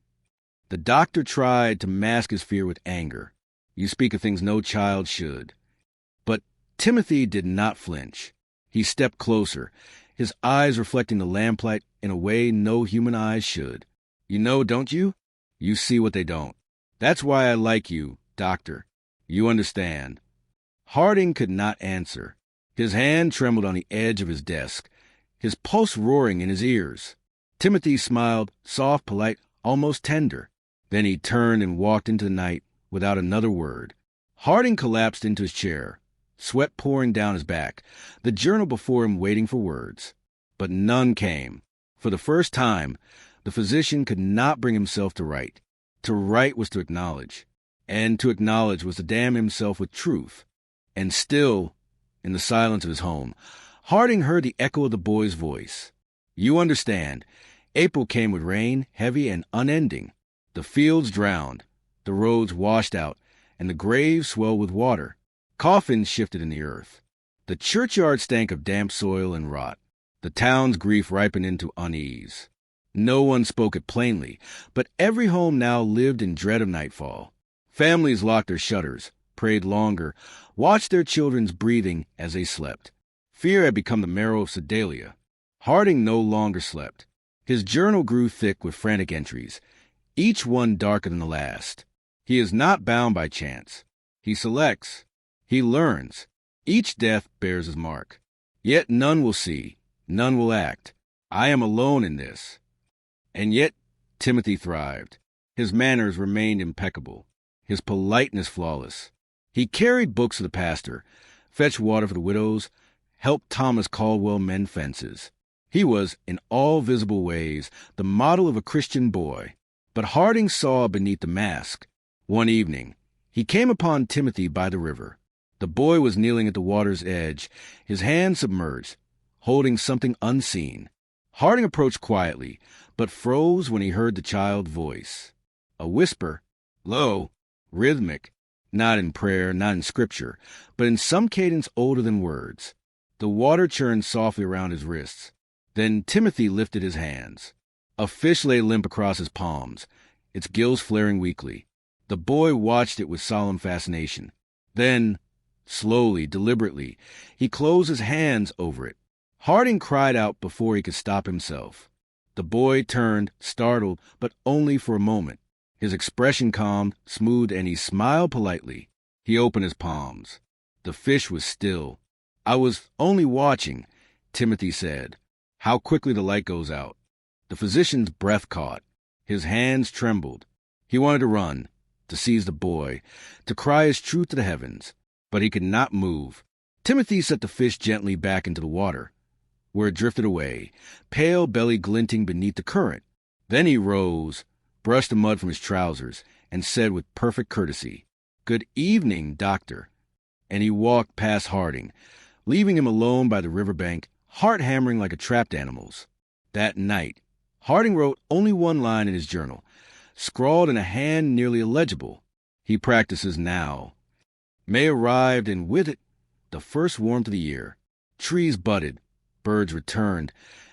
The doctor tried to mask his fear with anger. "You speak of things no child should." But Timothy did not flinch. He stepped closer, his eyes reflecting the lamplight in a way no human eyes should. "You know, don't you? You see what they don't. That's why I like you, doctor. You understand." Harding could not answer. His hand trembled on the edge of his desk, his pulse roaring in his ears. Timothy smiled, soft, polite, almost tender. Then he turned and walked into the night without another word. Harding collapsed into his chair, sweat pouring down his back, the journal before him waiting for words. But none came. For the first time, the physician could not bring himself to write. To write was to acknowledge, and to acknowledge was to damn himself with truth. And still, in the silence of his home, Harding heard the echo of the boy's voice. "You understand. April came with rain, heavy and unending. The fields drowned, the roads washed out, and the grave swelled with water. Coffins shifted in the earth. The churchyard stank of damp soil and rot. The town's grief ripened into unease. No one spoke it plainly, but every home now lived in dread of nightfall. Families locked their shutters, prayed longer, watched their children's breathing as they slept. Fear had become the marrow of Sedalia. Harding no longer slept. His journal grew thick with frantic entries, each one darker than the last. He is not bound by chance. He selects. He learns. Each death bears his mark. Yet none will see. None will act. I am alone in this. And yet Timothy thrived. His manners remained impeccable. His politeness flawless. He carried books to the pastor, fetched water for the widows, helped Thomas Caldwell mend fences. He was, in all visible ways, the model of a Christian boy. But Harding saw beneath the mask. One evening, he came upon Timothy by the river. The boy was kneeling at the water's edge, his hands submerged, holding something unseen. Harding approached quietly, but froze when he heard the child's voice. A whisper, low, rhythmic, not in prayer, not in scripture, but in some cadence older than words. The water churned softly around his wrists. Then Timothy lifted his hands. A fish lay limp across his palms, its gills flaring weakly. The boy watched it with solemn fascination. Then, slowly, deliberately, he closed his hands over it. Harding cried out before he could stop himself. The boy turned, startled, but only for a moment. His expression calmed, smoothed, and he smiled politely. He opened his palms. The fish was still. I was only watching, Timothy said. How quickly the light goes out. The physician's breath caught. His hands trembled. He wanted to run, to seize the boy, to cry his truth to the heavens. But he could not move. Timothy set the fish gently back into the water, where it drifted away, pale belly glinting beneath the current. Then he rose, brushed the mud from his trousers, and said with perfect courtesy, "Good evening, doctor." And he walked past Harding, leaving him alone by the riverbank, heart hammering like a trapped animal's. That night, Harding wrote only one line in his journal, scrawled in a hand nearly illegible. He practices now. May arrived, and with it, the first warmth of the year. Trees budded, birds returned,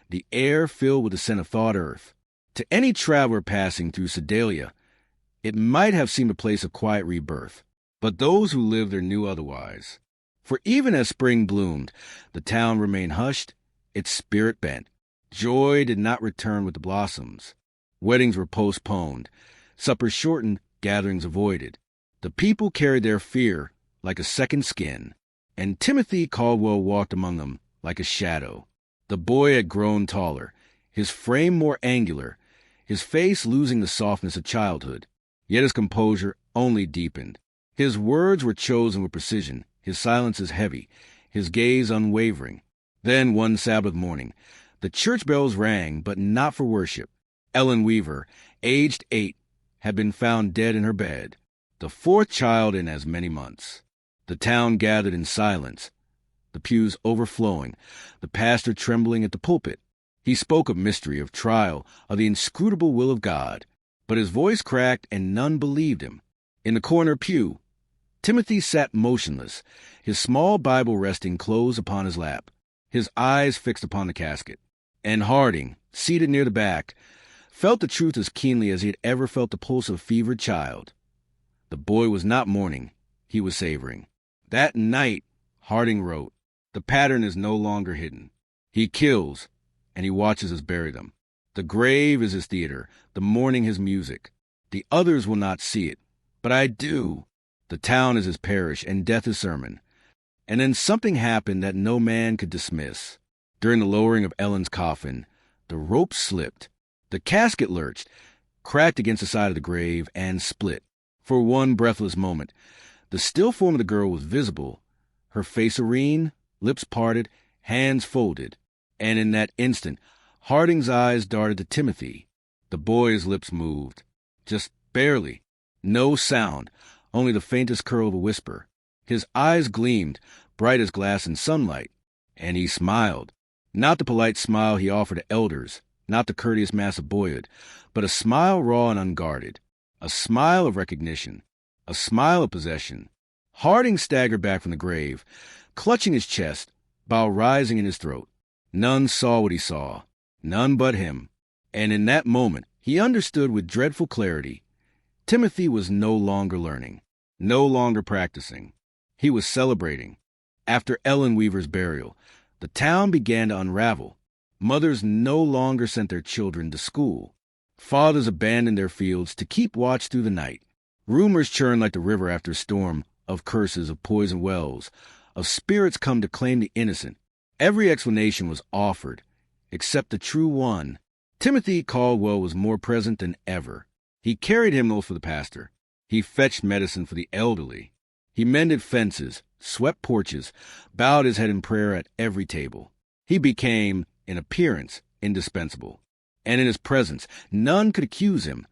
the air filled with the scent of thawed earth. To any traveler passing through Sedalia, it might have seemed a place of quiet rebirth, but those who lived there knew otherwise. For even as spring bloomed, the town remained hushed, its spirit bent. Joy did not return with the blossoms. Weddings were postponed, suppers shortened, gatherings avoided. The people carried their fear like a second skin, and Timothy Caldwell walked among them like a shadow. The boy had grown taller, his frame more angular, his face losing the softness of childhood, yet his composure only deepened. His words were chosen with precision, his silences heavy, his gaze unwavering. Then one Sabbath morning, the church bells rang, but not for worship. Ellen Weaver, aged 8, had been found dead in her bed, the fourth child in as many months. The town gathered in silence, the pews overflowing, the pastor trembling at the pulpit. He spoke of mystery, of trial, of the inscrutable will of God, but his voice cracked and none believed him. In the corner pew, Timothy sat motionless, his small Bible resting close upon his lap, his eyes fixed upon the casket. And Harding, seated near the back, felt the truth as keenly as he had ever felt the pulse of a fevered child. The boy was not mourning, he was savoring. That night, Harding wrote, the pattern is no longer hidden. He kills, and he watches us bury them. The grave is his theater, the mourning his music. The others will not see it, but I do. The town is his parish, and death his sermon. And then something happened that no man could dismiss. During the lowering of Ellen's coffin, the rope slipped. The casket lurched, cracked against the side of the grave, and split. For one breathless moment, the still form of the girl was visible, her face serene, lips parted, hands folded. And in that instant, Harding's eyes darted to Timothy. The boy's lips moved, just barely. No sound, only the faintest curl of a whisper. His eyes gleamed, bright as glass in sunlight, and he smiled. Not the polite smile he offered to elders, not the courteous mask of boyhood, but a smile raw and unguarded, a smile of recognition, a smile of possession. Harding staggered back from the grave, clutching his chest, bile rising in his throat. None saw what he saw, none but him. And in that moment, he understood with dreadful clarity. Timothy was no longer learning, no longer practicing. He was celebrating. After Ellen Weaver's burial, the town began to unravel. Mothers no longer sent their children to school. Fathers abandoned their fields to keep watch through the night. Rumors churned like the river after a storm of curses, of poisoned wells, of spirits come to claim the innocent. Every explanation was offered, except the true one. Timothy Caldwell was more present than ever. He carried hymnals for the pastor. He fetched medicine for the elderly. He mended fences, swept porches, bowed his head in prayer at every table. He became, in appearance, indispensable. And in his presence, none could accuse him.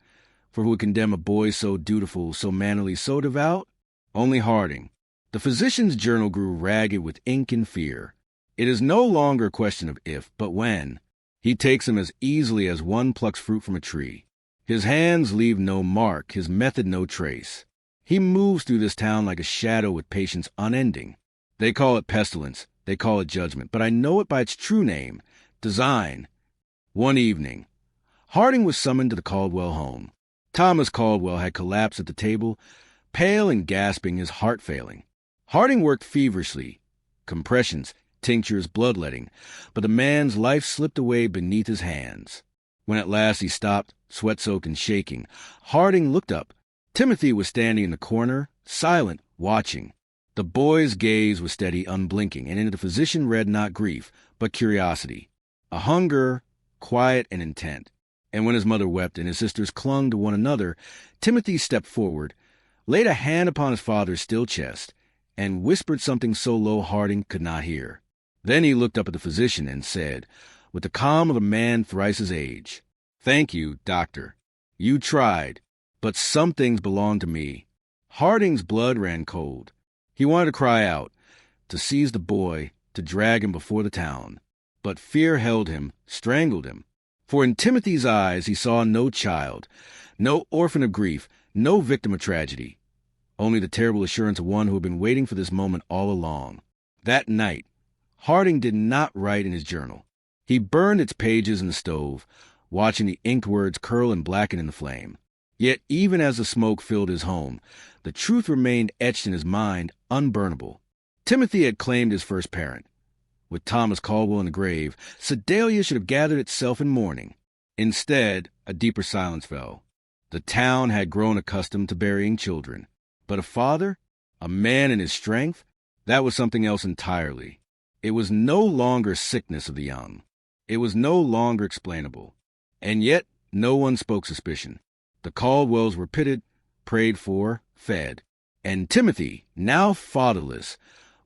For who would condemn a boy so dutiful, so mannerly, so devout? Only Harding. The physician's journal grew ragged with ink and fear. It is no longer a question of if, but when. He takes him as easily as one plucks fruit from a tree. His hands leave no mark, his method no trace. He moves through this town like a shadow with patience unending. They call it pestilence, they call it judgment, but I know it by its true name, design. One evening, Harding was summoned to the Caldwell home. Thomas Caldwell had collapsed at the table, pale and gasping, his heart failing. Harding worked feverishly, compressions, tinctures, bloodletting, but the man's life slipped away beneath his hands. When at last he stopped, sweat-soaked and shaking, Harding looked up. Timothy was standing in the corner, silent, watching. The boy's gaze was steady, unblinking, and in the physician read not grief, but curiosity, a hunger, quiet and intent. And when his mother wept and his sisters clung to one another, Timothy stepped forward, laid a hand upon his father's still chest, and whispered something so low Harding could not hear. Then he looked up at the physician and said, with the calm of a man thrice his age, "Thank you, doctor. You tried, but some things belong to me." Harding's blood ran cold. He wanted to cry out, to seize the boy, to drag him before the town. But fear held him, strangled him. For in Timothy's eyes he saw no child, no orphan of grief, no victim of tragedy. Only the terrible assurance of one who had been waiting for this moment all along. That night, Harding did not write in his journal. He burned its pages in the stove, watching the inked words curl and blacken in the flame. Yet even as the smoke filled his home, the truth remained etched in his mind, unburnable. Timothy had claimed his first parent. With Thomas Caldwell in the grave, Sedalia should have gathered itself in mourning. Instead, a deeper silence fell. The town had grown accustomed to burying children. But a father, a man in his strength, that was something else entirely. It was no longer sickness of the young. It was no longer explainable. And yet, no one spoke suspicion. The Caldwells were pitied, prayed for, fed. And Timothy, now fatherless,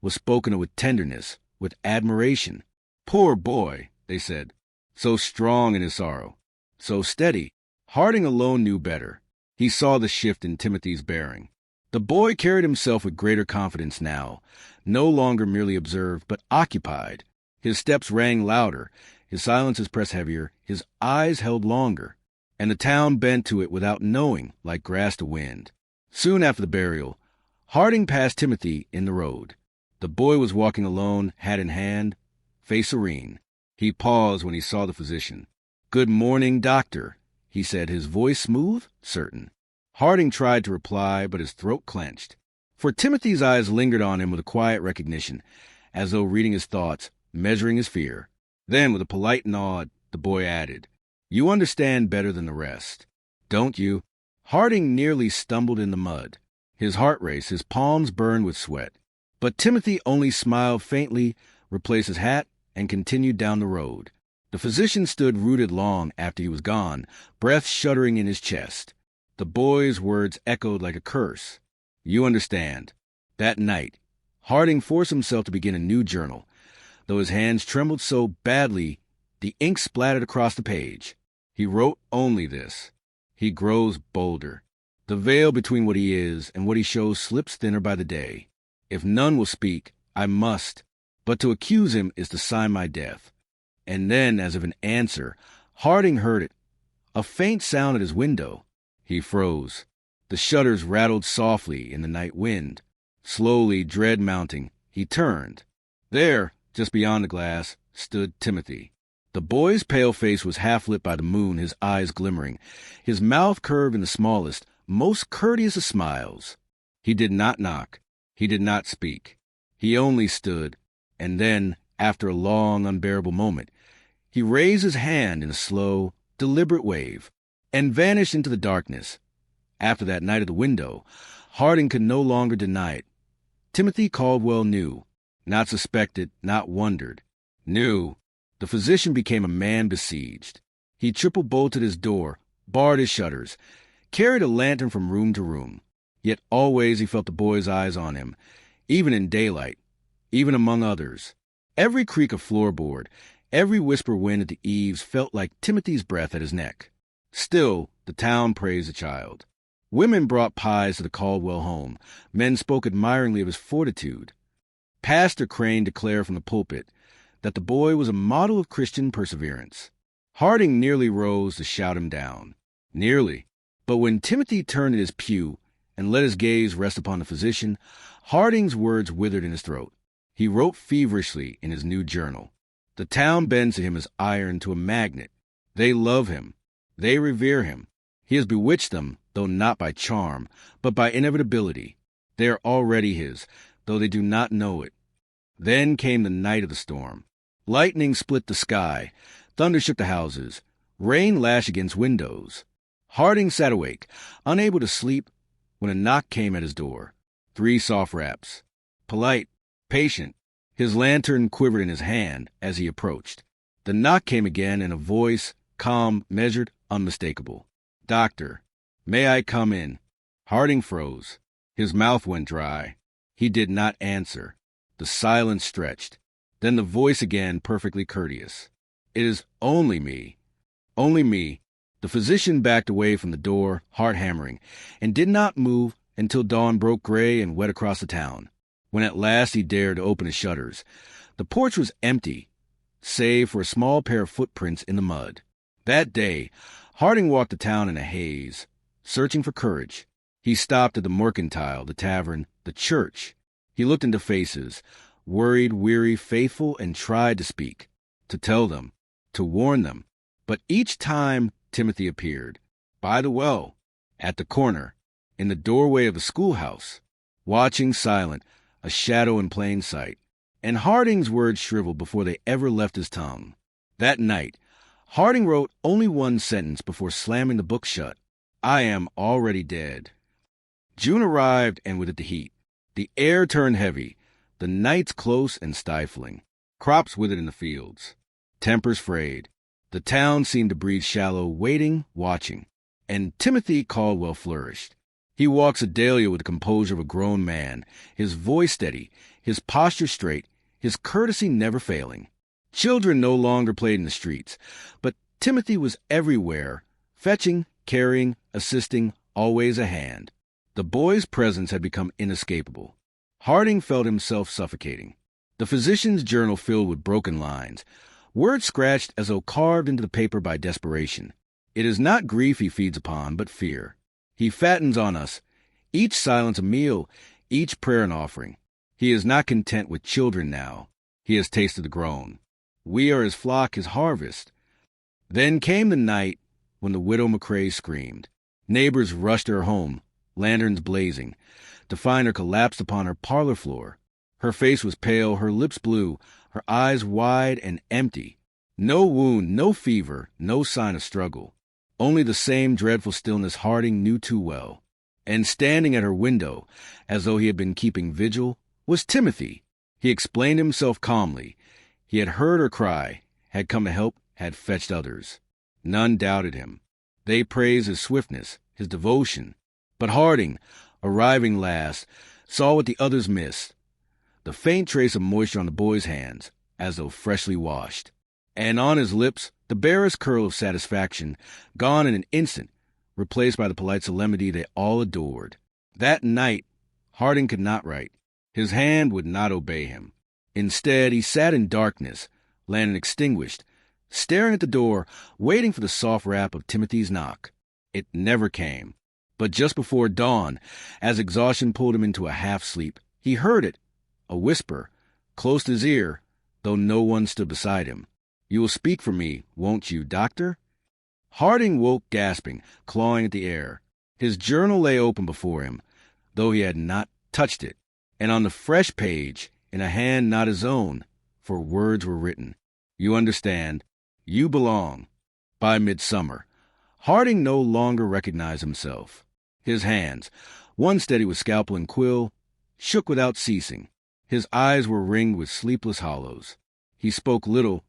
was spoken of with tenderness, with admiration. Poor boy, they said, so strong in his sorrow, so steady. Harding alone knew better. He saw the shift in Timothy's bearing. The boy carried himself with greater confidence now, no longer merely observed, but occupied. His steps rang louder, his silences pressed heavier, his eyes held longer, and the town bent to it without knowing, like grass to wind. Soon after the burial, Harding passed Timothy in the road. The boy was walking alone, hat in hand, face serene. He paused when he saw the physician. "Good morning, doctor," he said, his voice smooth, certain. Harding tried to reply, but his throat clenched. For Timothy's eyes lingered on him with a quiet recognition, as though reading his thoughts, measuring his fear. Then, with a polite nod, the boy added, "You understand better than the rest, don't you?" Harding nearly stumbled in the mud. His heart raced, his palms burned with sweat. But Timothy only smiled faintly, replaced his hat, and continued down the road. The physician stood rooted long after he was gone, breath shuddering in his chest. The boy's words echoed like a curse. "You understand." That night, Harding forced himself to begin a new journal, though his hands trembled so badly the ink splattered across the page. He wrote only this: "He grows bolder. The veil between what he is and what he shows slips thinner by the day. If none will speak, I must. But to accuse him is to sign my death." And then, as if an answer, Harding heard it, a faint sound at his window. He froze. The shutters rattled softly in the night wind. Slowly, dread mounting, he turned. There, just beyond the glass, stood Timothy. The boy's pale face was half lit by the moon, his eyes glimmering, his mouth curved in the smallest, most courteous of smiles. He did not knock. He did not speak. He only stood, and then, after a long, unbearable moment, he raised his hand in a slow, deliberate wave, and vanished into the darkness. After that night at the window, Harding could no longer deny it. Timothy Caldwell knew, not suspected, not wondered. Knew. The physician became a man besieged. He triple-bolted his door, barred his shutters, carried a lantern from room to room. Yet always he felt the boy's eyes on him, even in daylight, even among others. Every creak of floorboard, every whisper wind at the eaves felt like Timothy's breath at his neck. Still, the town praised the child. Women brought pies to the Caldwell home. Men spoke admiringly of his fortitude. Pastor Crane declared from the pulpit that the boy was a model of Christian perseverance. Harding nearly rose to shout him down. Nearly. But when Timothy turned in his pew and let his gaze rest upon the physician, Harding's words withered in his throat. He wrote feverishly in his new journal. The town bends to him as iron to a magnet. They love him. They revere him. He has bewitched them, though not by charm, but by inevitability. They are already his, though they do not know it. Then came the night of the storm. Lightning split the sky. Thunder shook the houses. Rain lashed against windows. Harding sat awake, unable to sleep, when a knock came at his door. 3 soft raps. Polite, patient. His lantern quivered in his hand as he approached. The knock came again in a voice, calm, measured, unmistakable. "Doctor, may I come in?" Harding froze. His mouth went dry. He did not answer. The silence stretched. Then the voice again, perfectly courteous. "It is only me. Only me." The physician backed away from the door, heart hammering, and did not move until dawn broke gray and wet across the town. When at last he dared to open his shutters, the porch was empty, save for a small pair of footprints in the mud. That day, Harding walked the town in a haze, searching for courage. He stopped at the Mercantile, the tavern, the church. He looked into faces, worried, weary, faithful, and tried to speak, to tell them, to warn them. But each time Timothy appeared, by the well, at the corner, in the doorway of the schoolhouse, watching silent, a shadow in plain sight. And Harding's words shriveled before they ever left his tongue. That night, Harding wrote only one sentence before slamming the book shut. "I am already dead." June arrived, and with it the heat. The air turned heavy, the nights close and stifling. Crops withered in the fields. Tempers frayed. The town seemed to breathe shallow, waiting, watching. And Timothy Caldwell flourished. He walked Sedalia with the composure of a grown man, his voice steady, his posture straight, his courtesy never failing. Children no longer played in the streets, but Timothy was everywhere, fetching, carrying, assisting, always a hand. The boy's presence had become inescapable. Harding felt himself suffocating. The physician's journal filled with broken lines, words scratched as though carved into the paper by desperation. It is not grief he feeds upon, but fear. He fattens on us, each silence a meal, each prayer an offering. He is not content with children now. He has tasted the grown. We are his flock, his harvest. Then came the night when the widow McCrae screamed. Neighbors rushed her home, lanterns blazing, to find her collapsed upon her parlor floor. Her face was pale, her lips blue, her eyes wide and empty. No wound, no fever, no sign of struggle. Only the same dreadful stillness Harding knew too well. And standing at her window, as though he had been keeping vigil, was Timothy. He explained himself calmly. He had heard her cry, had come to help, had fetched others. None doubted him. They praised his swiftness, his devotion. But Harding, arriving last, saw what the others missed. The faint trace of moisture on the boy's hands, as though freshly washed. And on his lips, the barest curl of satisfaction, gone in an instant, replaced by the polite solemnity they all adored. That night, Harding could not write. His hand would not obey him. Instead, he sat in darkness, lantern extinguished, staring at the door, waiting for the soft rap of Timothy's knock. It never came. But just before dawn, as exhaustion pulled him into a half-sleep, he heard it, a whisper, close to his ear, though no one stood beside him. "You will speak for me, won't you, doctor?" Harding woke gasping, clawing at the air. His journal lay open before him, though he had not touched it, and on the fresh page, in a hand not his own, for words were written. "You understand. You belong." By midsummer, Harding no longer recognized himself. His hands, one steady with scalpel and quill, shook without ceasing. His eyes were ringed with sleepless hollows. He spoke little,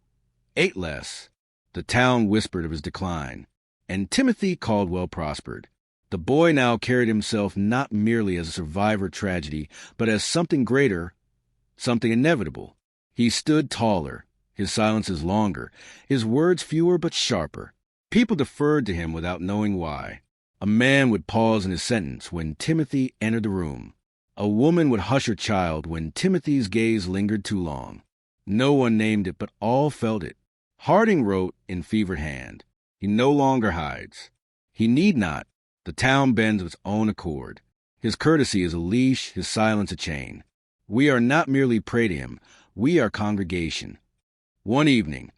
ate less. The town whispered of his decline, and Timothy Caldwell prospered. The boy now carried himself not merely as a survivor of tragedy, but as something greater, something inevitable. He stood taller, his silences longer, his words fewer but sharper. People deferred to him without knowing why. A man would pause in his sentence when Timothy entered the room. A woman would hush her child when Timothy's gaze lingered too long. No one named it, but all felt it. Harding wrote in fevered hand. He no longer hides. He need not. The town bends of its own accord. His courtesy is a leash, his silence a chain. We are not merely prey to him. We are congregation. One evening,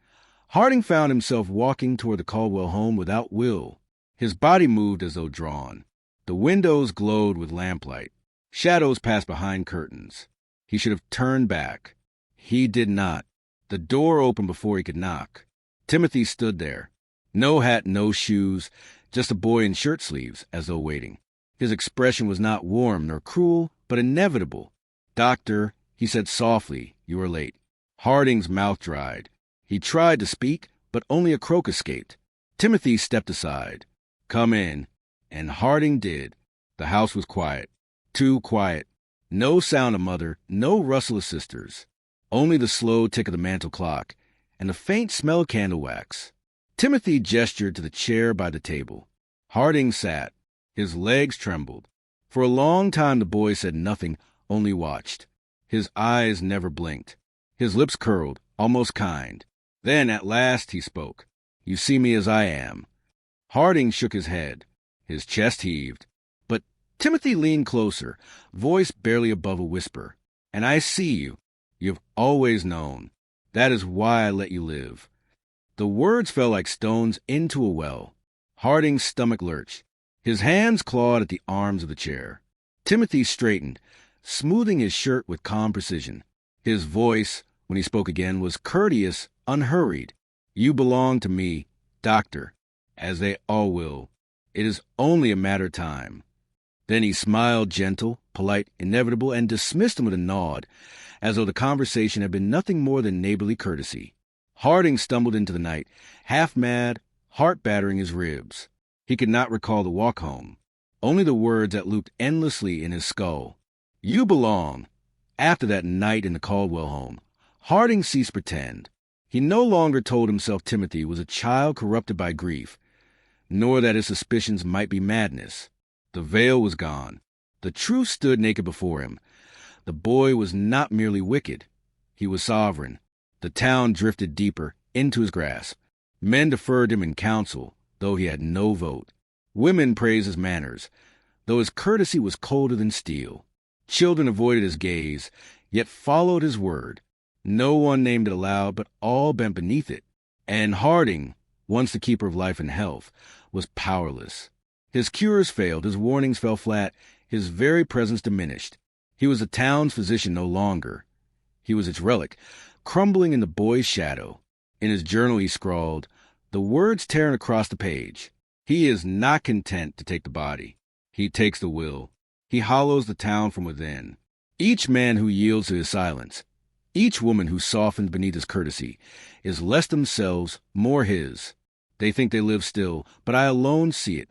Harding found himself walking toward the Caldwell home without will. His body moved as though drawn. The windows glowed with lamplight. Shadows passed behind curtains. He should have turned back. He did not. The door opened before he could knock. Timothy stood there. No hat, no shoes, just a boy in shirt sleeves, as though waiting. His expression was not warm nor cruel, but inevitable. "Doctor," he said softly, "you are late." Harding's mouth dried. He tried to speak, but only a croak escaped. Timothy stepped aside. "Come in." And Harding did. The house was quiet. Too quiet. No sound of mother, no rustle of sisters. Only the slow tick of the mantel clock, and the faint smell of candle wax. Timothy gestured to the chair by the table. Harding sat. His legs trembled. For a long time the boy said nothing, only watched. His eyes never blinked. His lips curled, almost kind. Then, at last, he spoke. "You see me as I am." Harding shook his head. His chest heaved. But Timothy leaned closer, voice barely above a whisper. "And I see you. You've always known. That is why I let you live." The words fell like stones into a well. Harding's stomach lurched. His hands clawed at the arms of the chair. Timothy straightened, smoothing his shirt with calm precision. His voice, when he spoke again, was courteous, unhurried. "You belong to me, doctor, as they all will. It is only a matter of time." Then he smiled, gentle, polite, inevitable, and dismissed him with a nod, as though the conversation had been nothing more than neighborly courtesy. Harding stumbled into the night, half mad, heart battering his ribs. He could not recall the walk home, only the words that looped endlessly in his skull. "You belong." After that night in the Caldwell home, Harding ceased pretend. He no longer told himself Timothy was a child corrupted by grief, nor that his suspicions might be madness. The veil was gone. The truth stood naked before him. The boy was not merely wicked. He was sovereign. The town drifted deeper into his grasp. Men deferred him in council, though he had no vote. Women praised his manners, though his courtesy was colder than steel. Children avoided his gaze, yet followed his word. No one named it aloud, but all bent beneath it. And Harding, once the keeper of life and health, was powerless. His cures failed, his warnings fell flat, his very presence diminished. He was the town's physician no longer. He was its relic, crumbling in the boy's shadow. In his journal he scrawled, the words tearing across the page. "He is not content to take the body. He takes the will. He hollows the town from within." Each man who yields to his silence, each woman who softens beneath his courtesy, is less themselves, more his. They think they live still, but I alone see it.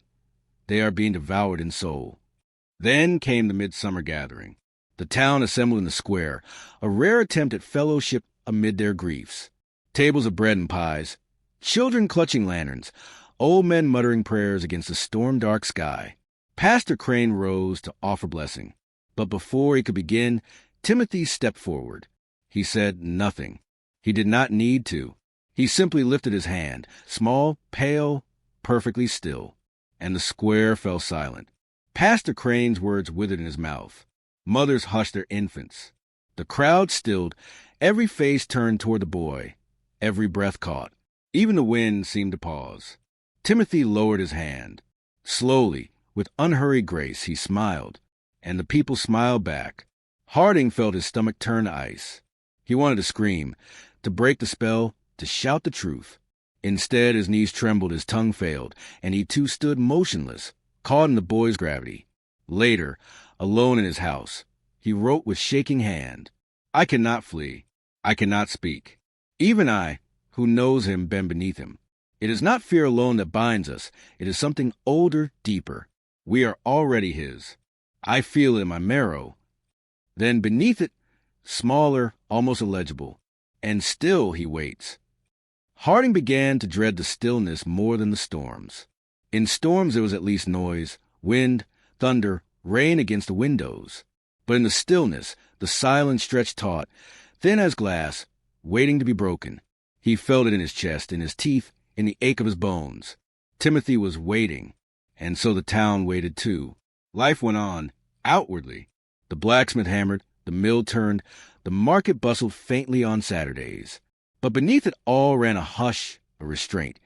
They are being devoured in soul. Then came the midsummer gathering. The town assembled in the square, a rare attempt at fellowship amid their griefs. Tables of bread and pies, children clutching lanterns, old men muttering prayers against the storm-dark sky. Pastor Crane rose to offer blessing. But before he could begin, Timothy stepped forward. He said nothing. He did not need to. He simply lifted his hand, small, pale, perfectly still, and the square fell silent. Pastor Crane's words withered in his mouth. Mothers hushed their infants. The crowd stilled. Every face turned toward the boy. Every breath caught. Even the wind seemed to pause. Timothy lowered his hand. Slowly, with unhurried grace, he smiled, and the people smiled back. Harding felt his stomach turn to ice. He wanted to scream, to break the spell, to shout the truth. Instead, his knees trembled, his tongue failed, and he too stood motionless, caught in the boy's gravity. Later, alone in his house, he wrote with shaking hand, "I cannot flee. I cannot speak. Even I, who knows him, bend beneath him. It is not fear alone that binds us. It is something older, deeper. We are already his. I feel it in my marrow." Then beneath it, smaller, almost illegible, "And still he waits." Harding began to dread the stillness more than the storms. In storms there was at least noise, wind, thunder, rain against the windows. But in the stillness, the silence stretched taut, thin as glass, waiting to be broken. He felt it in his chest, in his teeth, in the ache of his bones. Timothy was waiting, and so the town waited too. Life went on, outwardly. The blacksmith hammered, the mill turned, the market bustled faintly on Saturdays. But beneath it all ran a hush, a restraint,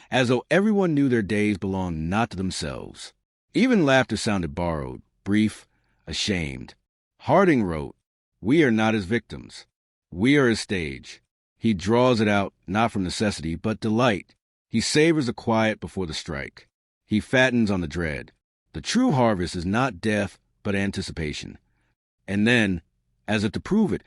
as though everyone knew their days belonged not to themselves. Even laughter sounded borrowed, brief, ashamed. Harding wrote, "We are not his victims. We are his stage. He draws it out, not from necessity, but delight. He savors the quiet before the strike. He fattens on the dread. The true harvest is not death, but anticipation." And then, as if to prove it,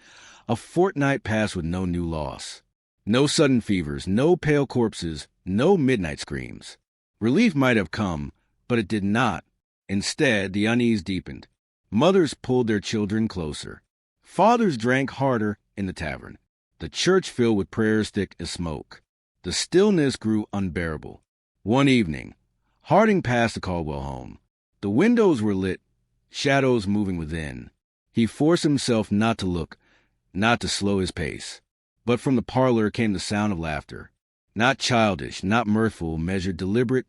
a fortnight passed with no new loss. No sudden fevers, no pale corpses, no midnight screams. Relief might have come, but it did not. Instead, the unease deepened. Mothers pulled their children closer. Fathers drank harder in the tavern. The church filled with prayers thick as smoke. The stillness grew unbearable. One evening, Harding passed the Caldwell home. The windows were lit, shadows moving within. He forced himself not to look, not to slow his pace. But from the parlor came the sound of laughter. Not childish, not mirthful, measured, deliberate,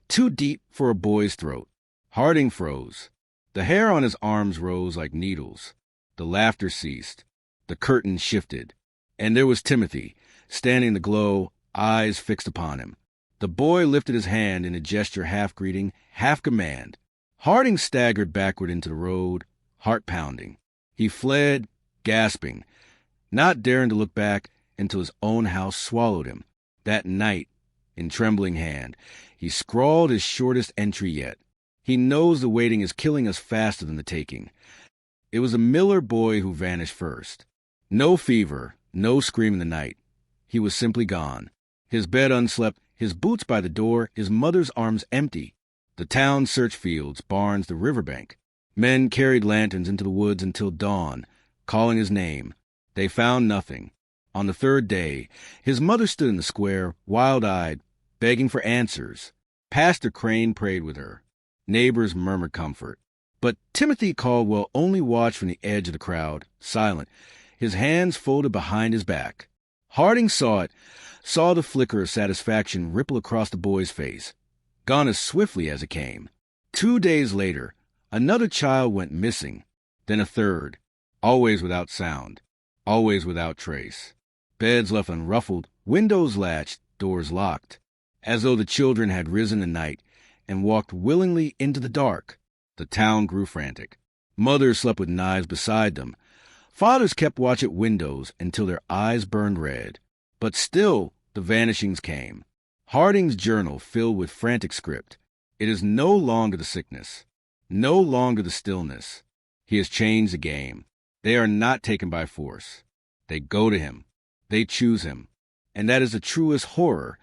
too deep for a boy's throat. Harding froze. The hair on his arms rose like needles. The laughter ceased. The curtain shifted. And there was Timothy, standing in the glow, eyes fixed upon him. The boy lifted his hand in a gesture half greeting, half command. Harding staggered backward into the road, heart pounding. He fled, gasping, not daring to look back until his own house swallowed him. That night, in trembling hand, he scrawled his shortest entry yet. He knows the waiting is killing us faster than the taking. It was a Miller boy who vanished first. No fever, no scream in the night. He was simply gone. His bed unslept, his boots by the door, his mother's arms empty. The town searched fields, barns, the riverbank. Men carried lanterns into the woods until dawn, calling his name. They found nothing. On the third day, his mother stood in the square, wild-eyed, begging for answers. Pastor Crane prayed with her. Neighbors murmured comfort. But Timothy Caldwell only watched from the edge of the crowd, silent, his hands folded behind his back. Harding saw it, saw the flicker of satisfaction ripple across the boy's face, gone as swiftly as it came. 2 days later, another child went missing, then a third, always without sound, always without trace. Beds left unruffled, windows latched, doors locked, as though the children had risen in night and walked willingly into the dark. The town grew frantic. Mothers slept with knives beside them. Fathers kept watch at windows until their eyes burned red. But still the vanishings came. Harding's journal filled with frantic script. It is no longer the sickness, no longer the stillness. He has changed the game. They are not taken by force. They go to him. They choose him. And that is the truest horror,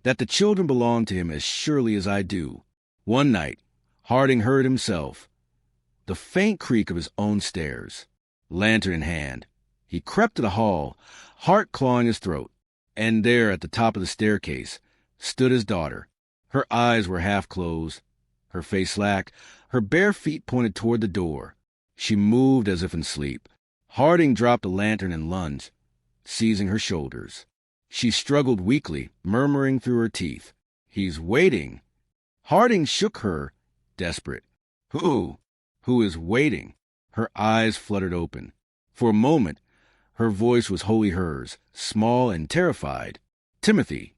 that the children belong to him as surely as I do. One night, Harding heard himself, the faint creak of his own stairs. Lantern in hand, he crept to the hall, heart clawing his throat. And there at the top of the staircase stood his daughter. Her eyes were half closed, her face slack, her bare feet pointed toward the door. She moved as if in sleep. Harding dropped the lantern and lunged, seizing her shoulders. She struggled weakly, murmuring through her teeth, "He's waiting." Harding shook her, desperate. Who? Who is waiting? Her eyes fluttered open. For a moment, her voice was wholly hers, small and terrified. Timothy.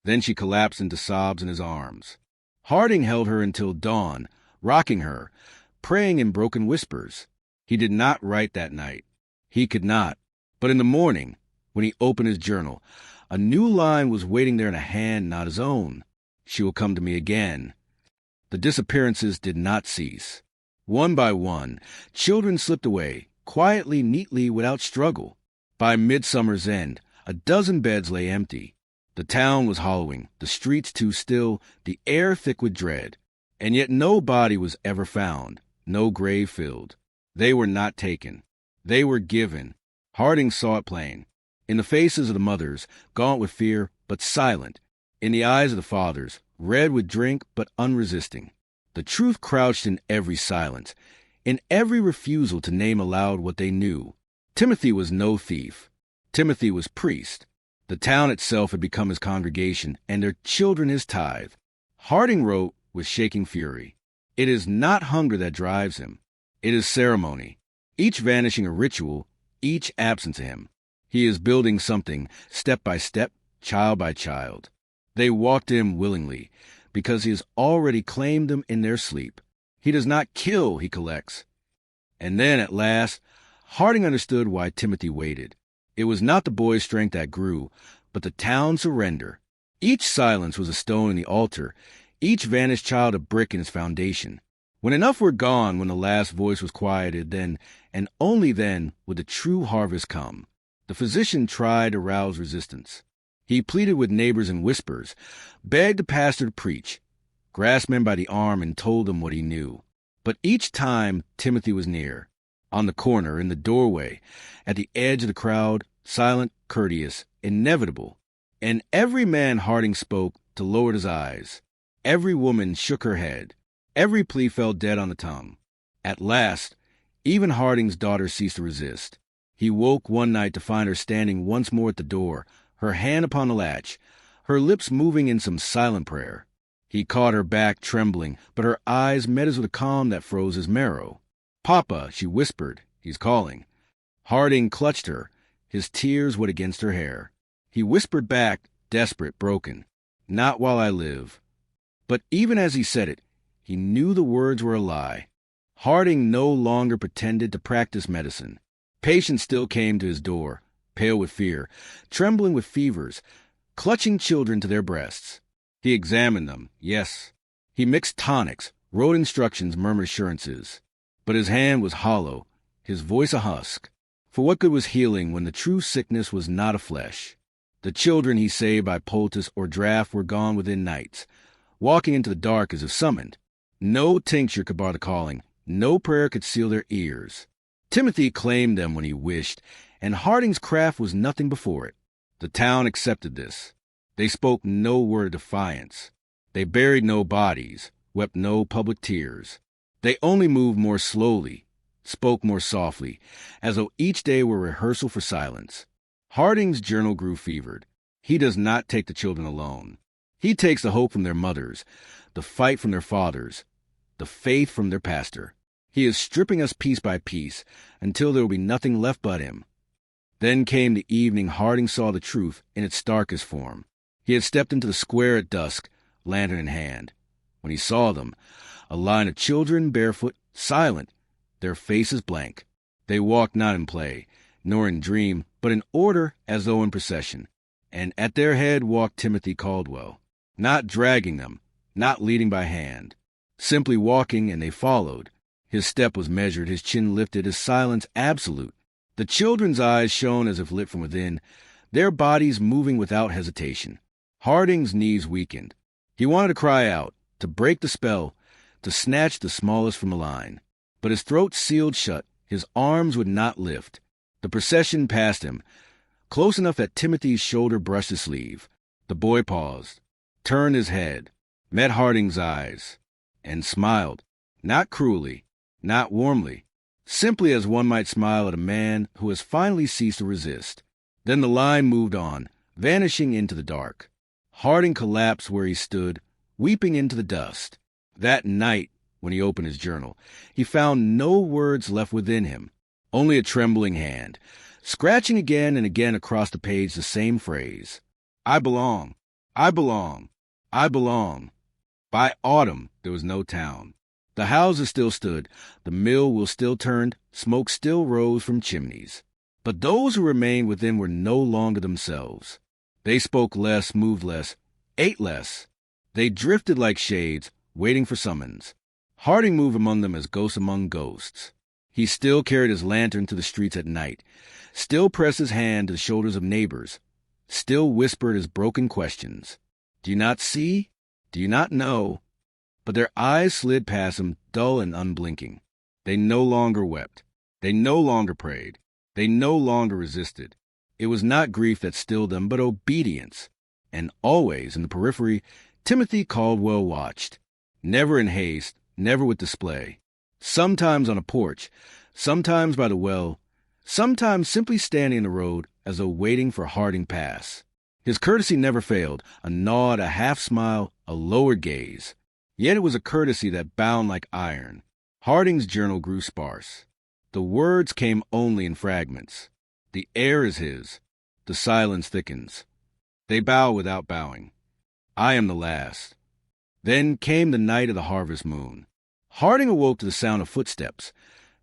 Then she collapsed into sobs in his arms. Harding held her until dawn, rocking her, praying in broken whispers. He did not write that night. He could not. But in the morning, when he opened his journal, a new line was waiting there in a hand not his own. She will come to me again. The disappearances did not cease. One by one, children slipped away, quietly, neatly, without struggle. By midsummer's end, a dozen beds lay empty. The town was hollowing, the streets too still, the air thick with dread. And yet no body was ever found, no grave filled. They were not taken. They were given. Harding saw it plain. In the faces of the mothers, gaunt with fear, but silent. In the eyes of the fathers, red with drink, but unresisting. The truth crouched in every silence, in every refusal to name aloud what they knew. Timothy was no thief. Timothy was priest. The town itself had become his congregation, and their children his tithe. Harding wrote with shaking fury, "It is not hunger that drives him. It is ceremony, each vanishing a ritual, each absent to him. He is building something, step by step, child by child. They walked in willingly, because he has already claimed them in their sleep. He does not kill, he collects." And then, at last, Harding understood why Timothy waited. It was not the boy's strength that grew, but the town's surrender. Each silence was a stone in the altar, each vanished child a brick in its foundation. When enough were gone, when the last voice was quieted, then, and only then, would the true harvest come. The physician tried to rouse resistance. He pleaded with neighbors in whispers, begged the pastor to preach, grasped men by the arm and told them what he knew. But each time Timothy was near, on the corner, in the doorway, at the edge of the crowd, silent, courteous, inevitable. And every man Harding spoke to lowered his eyes. Every woman shook her head. Every plea fell dead on the tongue. At last, even Harding's daughter ceased to resist. He woke one night to find her standing once more at the door, her hand upon the latch, her lips moving in some silent prayer. He caught her back, trembling, but her eyes met his with a calm that froze his marrow. "Papa," she whispered, "he's calling." Harding clutched her, his tears wet against her hair. He whispered back, desperate, broken, "Not while I live." But even as he said it, he knew the words were a lie. Harding no longer pretended to practice medicine. Patients still came to his door, pale with fear, trembling with fevers, clutching children to their breasts. He examined them, yes. He mixed tonics, wrote instructions, murmured assurances. But his hand was hollow, his voice a husk. For what good was healing when the true sickness was not of flesh? The children he saved by poultice or draught were gone within nights, walking into the dark as if summoned. No tincture could bar the calling, no prayer could seal their ears. Timothy claimed them when he wished, and Harding's craft was nothing before it. The town accepted this. They spoke no word of defiance. They buried no bodies, wept no public tears. They only moved more slowly, spoke more softly, as though each day were a rehearsal for silence. Harding's journal grew fevered. He does not take the children alone. He takes the hope from their mothers, the fight from their fathers, the faith from their pastor. He is stripping us piece by piece until there will be nothing left but him. Then came the evening Harding saw the truth in its starkest form. He had stepped into the square at dusk, lantern in hand. When he saw them, a line of children barefoot, silent, their faces blank. They walked not in play, nor in dream, but in order as though in procession. And at their head walked Timothy Caldwell, not dragging them, not leading by hand, simply walking, and they followed. His step was measured, his chin lifted, his silence absolute. The children's eyes shone as if lit from within, their bodies moving without hesitation. Harding's knees weakened. He wanted to cry out, to break the spell, to snatch the smallest from the line. But his throat sealed shut, his arms would not lift. The procession passed him, close enough that Timothy's shoulder brushed his sleeve. The boy paused, turned his head, met Harding's eyes, and smiled, not cruelly, not warmly, simply as one might smile at a man who has finally ceased to resist. Then the line moved on, vanishing into the dark. Harding collapsed where he stood, weeping into the dust. That night when he opened his journal. He found no words left within him, only a trembling hand, scratching again and again across the page the same phrase. I belong. I belong. I belong. By autumn, there was no town. The houses still stood, the mill wheel still turned, smoke still rose from chimneys. But those who remained within were no longer themselves. They spoke less, moved less, ate less. They drifted like shades, waiting for summons. Harding moved among them as ghosts among ghosts. He still carried his lantern to the streets at night, still pressed his hand to the shoulders of neighbors, still whispered his broken questions. Do you not see? Do you not know? But their eyes slid past him, dull and unblinking. They no longer wept. They no longer prayed. They no longer resisted. It was not grief that stilled them, but obedience. And always, in the periphery, Timothy Caldwell watched. Never in haste, never with display. Sometimes on a porch, sometimes by the well, sometimes simply standing in the road as though waiting for Harding pass. His courtesy never failed, a nod, a half-smile, a lowered gaze. Yet it was a courtesy that bound like iron. Harding's journal grew sparse. The words came only in fragments. The air is his. The silence thickens. They bow without bowing. I am the last. Then came the night of the harvest moon. Harding awoke to the sound of footsteps,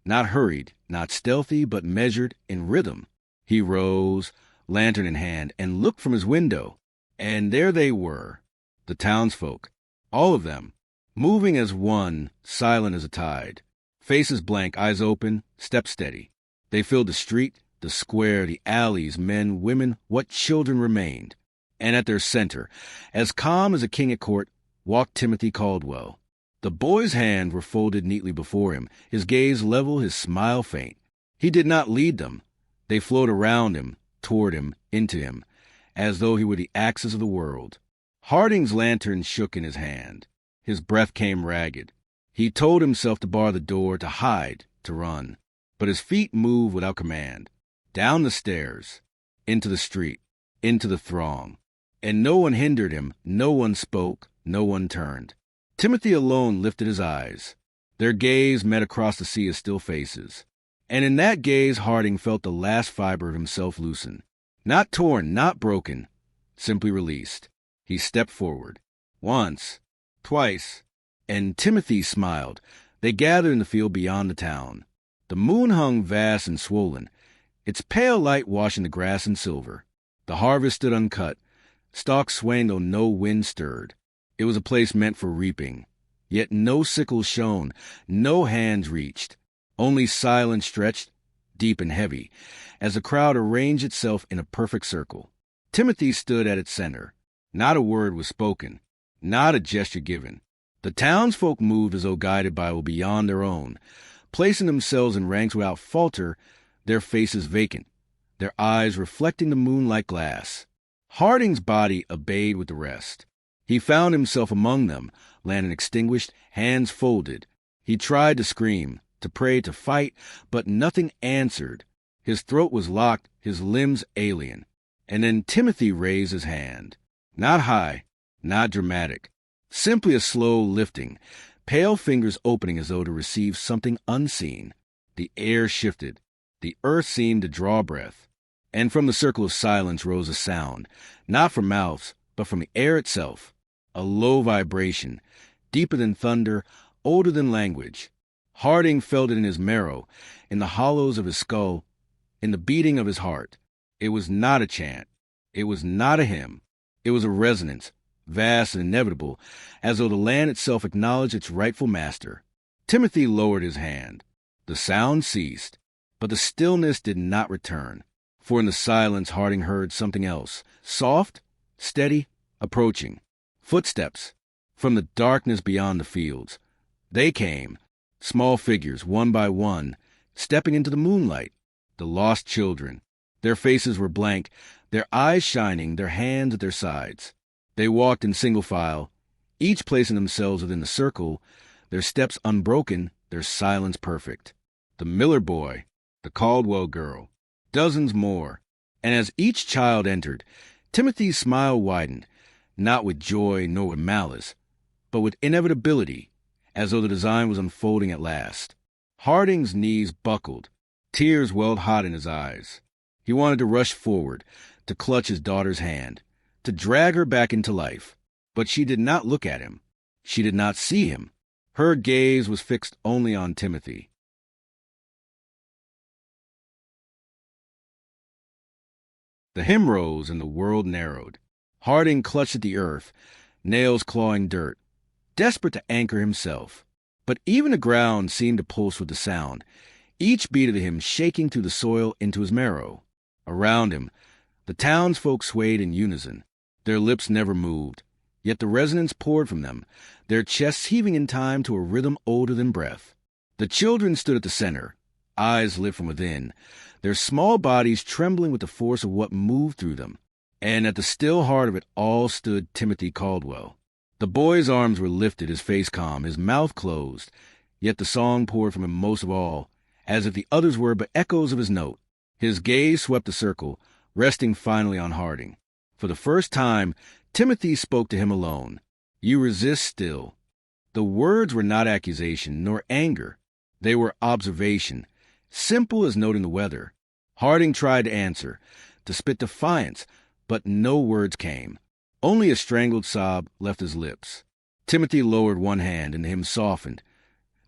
not hurried, not stealthy, but measured in rhythm. He rose, lantern in hand, and looked from his window. And there they were, the townsfolk, all of them, moving as one, silent as a tide. Faces blank, eyes open, steps steady. They filled the street, the square, the alleys, men, women, what children remained. And at their center, as calm as a king at court, walked Timothy Caldwell. The boy's hands were folded neatly before him, his gaze level, his smile faint. He did not lead them. They flowed around him, toward him, into him, as though he were the axis of the world. Harding's lantern shook in his hand. His breath came ragged. He told himself to bar the door, to hide, to run. But his feet moved without command. Down the stairs, into the street, into the throng. And no one hindered him, no one spoke, no one turned. Timothy alone lifted his eyes. Their gaze met across the sea of still faces. And in that gaze Harding felt the last fiber of himself loosen. Not torn, not broken, simply released. He stepped forward. Once, twice, and Timothy smiled. They gathered in the field beyond the town. The moon hung vast and swollen, its pale light washing the grass in silver. The harvest stood uncut, stalks swaying though no wind stirred. It was a place meant for reaping. Yet no sickles shone, no hands reached. Only silence stretched, deep and heavy, as the crowd arranged itself in a perfect circle. Timothy stood at its center. Not a word was spoken, not a gesture given. The townsfolk moved as though guided by a will beyond their own, placing themselves in ranks without falter, their faces vacant, their eyes reflecting the moon like glass. Harding's body obeyed with the rest. He found himself among them, lantern extinguished, hands folded. He tried to scream, to pray, to fight, but nothing answered. His throat was locked, his limbs alien. And then Timothy raised his hand. Not high, not dramatic. Simply a slow lifting, pale fingers opening as though to receive something unseen. The air shifted. The earth seemed to draw breath. And from the circle of silence rose a sound, not from mouths, but from the air itself. A low vibration, deeper than thunder, older than language. Harding felt it in his marrow, in the hollows of his skull, in the beating of his heart. It was not a chant. It was not a hymn. It was a resonance, vast and inevitable, as though the land itself acknowledged its rightful master. Timothy lowered his hand. The sound ceased, but the stillness did not return. For in the silence Harding heard something else, soft, steady, approaching. Footsteps, from the darkness beyond the fields. They came, small figures, one by one, stepping into the moonlight. The lost children. Their faces were blank, their eyes shining, their hands at their sides. They walked in single file, each placing themselves within the circle, their steps unbroken, their silence perfect. The Miller boy, the Caldwell girl, dozens more. And as each child entered, Timothy's smile widened, not with joy nor with malice, but with inevitability, as though the design was unfolding at last. Harding's knees buckled. Tears welled hot in his eyes. He wanted to rush forward, to clutch his daughter's hand, to drag her back into life. But she did not look at him. She did not see him. Her gaze was fixed only on Timothy. The hymn rose and the world narrowed. Harding clutched at the earth, nails clawing dirt, desperate to anchor himself. But even the ground seemed to pulse with the sound, each beat of the hymn shaking through the soil into his marrow. Around him, the townsfolk swayed in unison. Their lips never moved, yet the resonance poured from them, their chests heaving in time to a rhythm older than breath. The children stood at the center, eyes lit from within, their small bodies trembling with the force of what moved through them. And at the still heart of it all stood Timothy Caldwell. The boy's arms were lifted, his face calm, his mouth closed, yet the song poured from him most of all, as if the others were but echoes of his note. His gaze swept the circle, resting finally on Harding. For the first time, Timothy spoke to him alone. "You resist still." The words were not accusation nor anger. They were observation, simple as noting the weather. Harding tried to answer, to spit defiance, but no words came. Only a strangled sob left his lips. Timothy lowered one hand, and the hymn softened,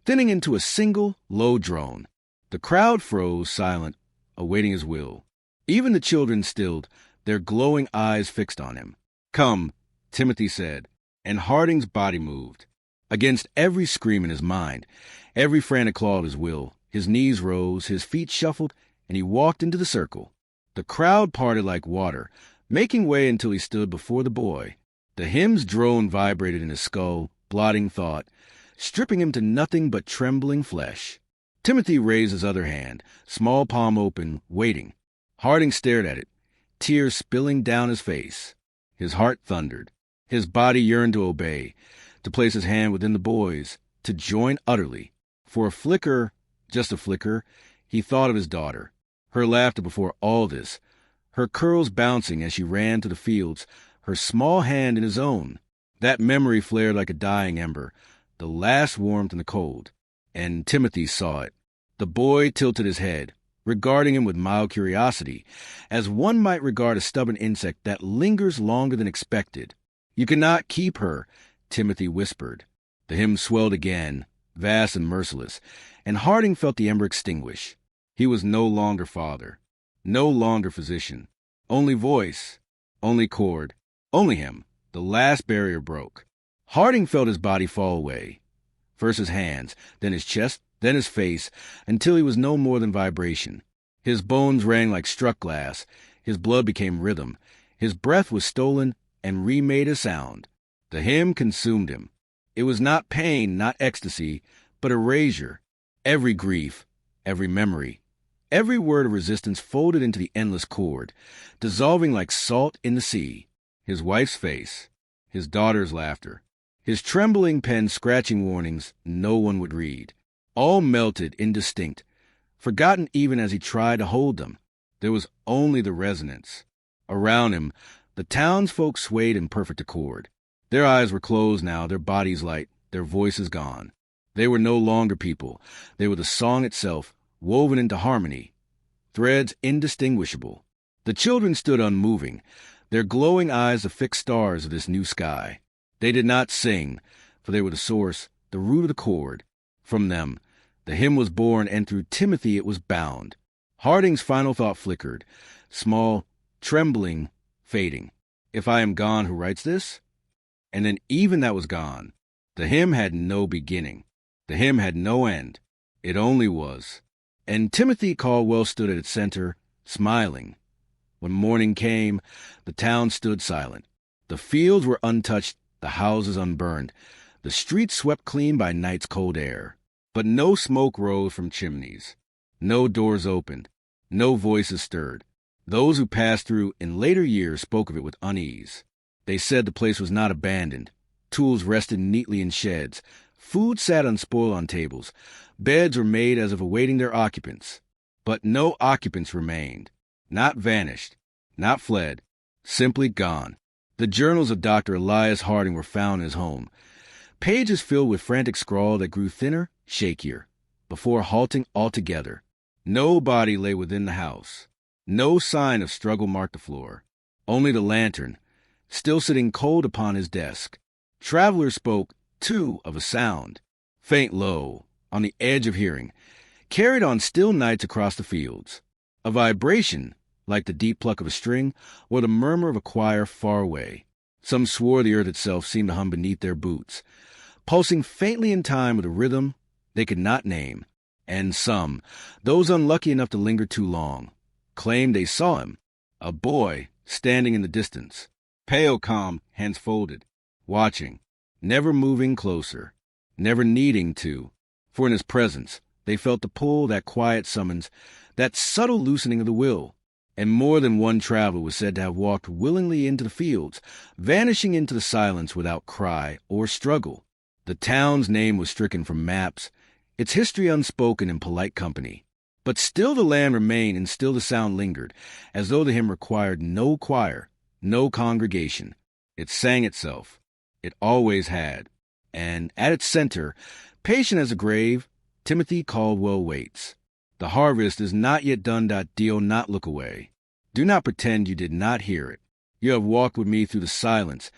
thinning into a single, low drone. The crowd froze silent, awaiting his will. Even the children stilled, their glowing eyes fixed on him. "Come," Timothy said, and Harding's body moved. Against every scream in his mind, every frantic claw of his will, his knees rose, his feet shuffled, and he walked into the circle. The crowd parted like water, making way until he stood before the boy. The hymn's drone vibrated in his skull, blotting thought, stripping him to nothing but trembling flesh. Timothy raised his other hand, small palm open, waiting. Harding stared at it, tears spilling down his face. His heart thundered. His body yearned to obey, to place his hand within the boy's, to join utterly. For a flicker, just a flicker, he thought of his daughter, her laughter before all this, her curls bouncing as she ran to the fields, her small hand in his own. That memory flared like a dying ember, the last warmth in the cold. And Timothy saw it. The boy tilted his head, regarding him with mild curiosity, as one might regard a stubborn insect that lingers longer than expected. "You cannot keep her," Timothy whispered. The hymn swelled again, vast and merciless, and Harding felt the ember extinguish. He was no longer father, no longer physician, only voice, only chord, only him. The last barrier broke. Harding felt his body fall away, first his hands, then his chest, then his face, until he was no more than vibration. His bones rang like struck glass, his blood became rhythm, his breath was stolen and remade a sound. The hymn consumed him. It was not pain, not ecstasy, but erasure. Every grief, every memory, every word of resistance folded into the endless chord, dissolving like salt in the sea. His wife's face, his daughter's laughter, his trembling pen scratching warnings no one would read, all melted, indistinct, forgotten even as he tried to hold them. There was only the resonance. Around him, the townsfolk swayed in perfect accord. Their eyes were closed now, their bodies light, their voices gone. They were no longer people. They were the song itself, woven into harmony, threads indistinguishable. The children stood unmoving, their glowing eyes the fixed stars of this new sky. They did not sing, for they were the source, the root of the chord. From them, the hymn was born, and through Timothy it was bound. Harding's final thought flickered, small, trembling, fading. "If I am gone, who writes this?" And then even that was gone. The hymn had no beginning. The hymn had no end. It only was. And Timothy Caldwell stood at its center, smiling. When morning came, the town stood silent. The fields were untouched, the houses unburned, the streets swept clean by night's cold air. But no smoke rose from chimneys. No doors opened. No voices stirred. Those who passed through in later years spoke of it with unease. They said the place was not abandoned. Tools rested neatly in sheds. Food sat unspoiled on tables. Beds were made as if awaiting their occupants. But no occupants remained. Not vanished. Not fled. Simply gone. The journals of Dr. Elias Harding were found in his home. pages filled with frantic scrawl that grew thinner, shakier, before halting altogether. No body lay within the house. No sign of struggle marked the floor. Only the lantern, still sitting cold upon his desk. Traveler spoke, too, of a sound, faint low, on the edge of hearing, carried on still nights across the fields. A vibration, like the deep pluck of a string, or the murmur of a choir far away. Some swore the earth itself seemed to hum beneath their boots, pulsing faintly in time with a rhythm they could not name. And some, those unlucky enough to linger too long, claimed they saw him, a boy standing in the distance, pale, calm, hands folded, watching, never moving closer, never needing to, for in his presence they felt the pull, that quiet summons, that subtle loosening of the will. And more than one traveler was said to have walked willingly into the fields, vanishing into the silence without cry or struggle. The town's name was stricken from maps, its history unspoken in polite company. But still the land remained, and still the sound lingered, as though the hymn required no choir, no congregation. It sang itself. It always had. And at its center, patient as a grave, Timothy Caldwell waits. The harvest is not yet done. Deal not look away. Do not pretend you did not hear it. You have walked with me through the silence,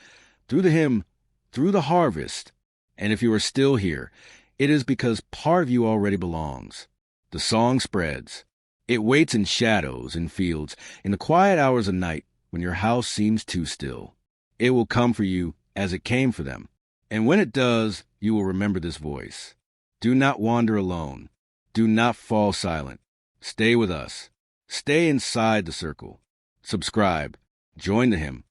through the hymn, through the harvest. And if you are still here, it is because part of you already belongs. The song spreads. It waits in shadows, in fields, in the quiet hours of night when your house seems too still. It will come for you as it came for them. And when it does, you will remember this voice. Do not wander alone. Do not fall silent. Stay with us. Stay inside the circle. Subscribe. Join the hymn.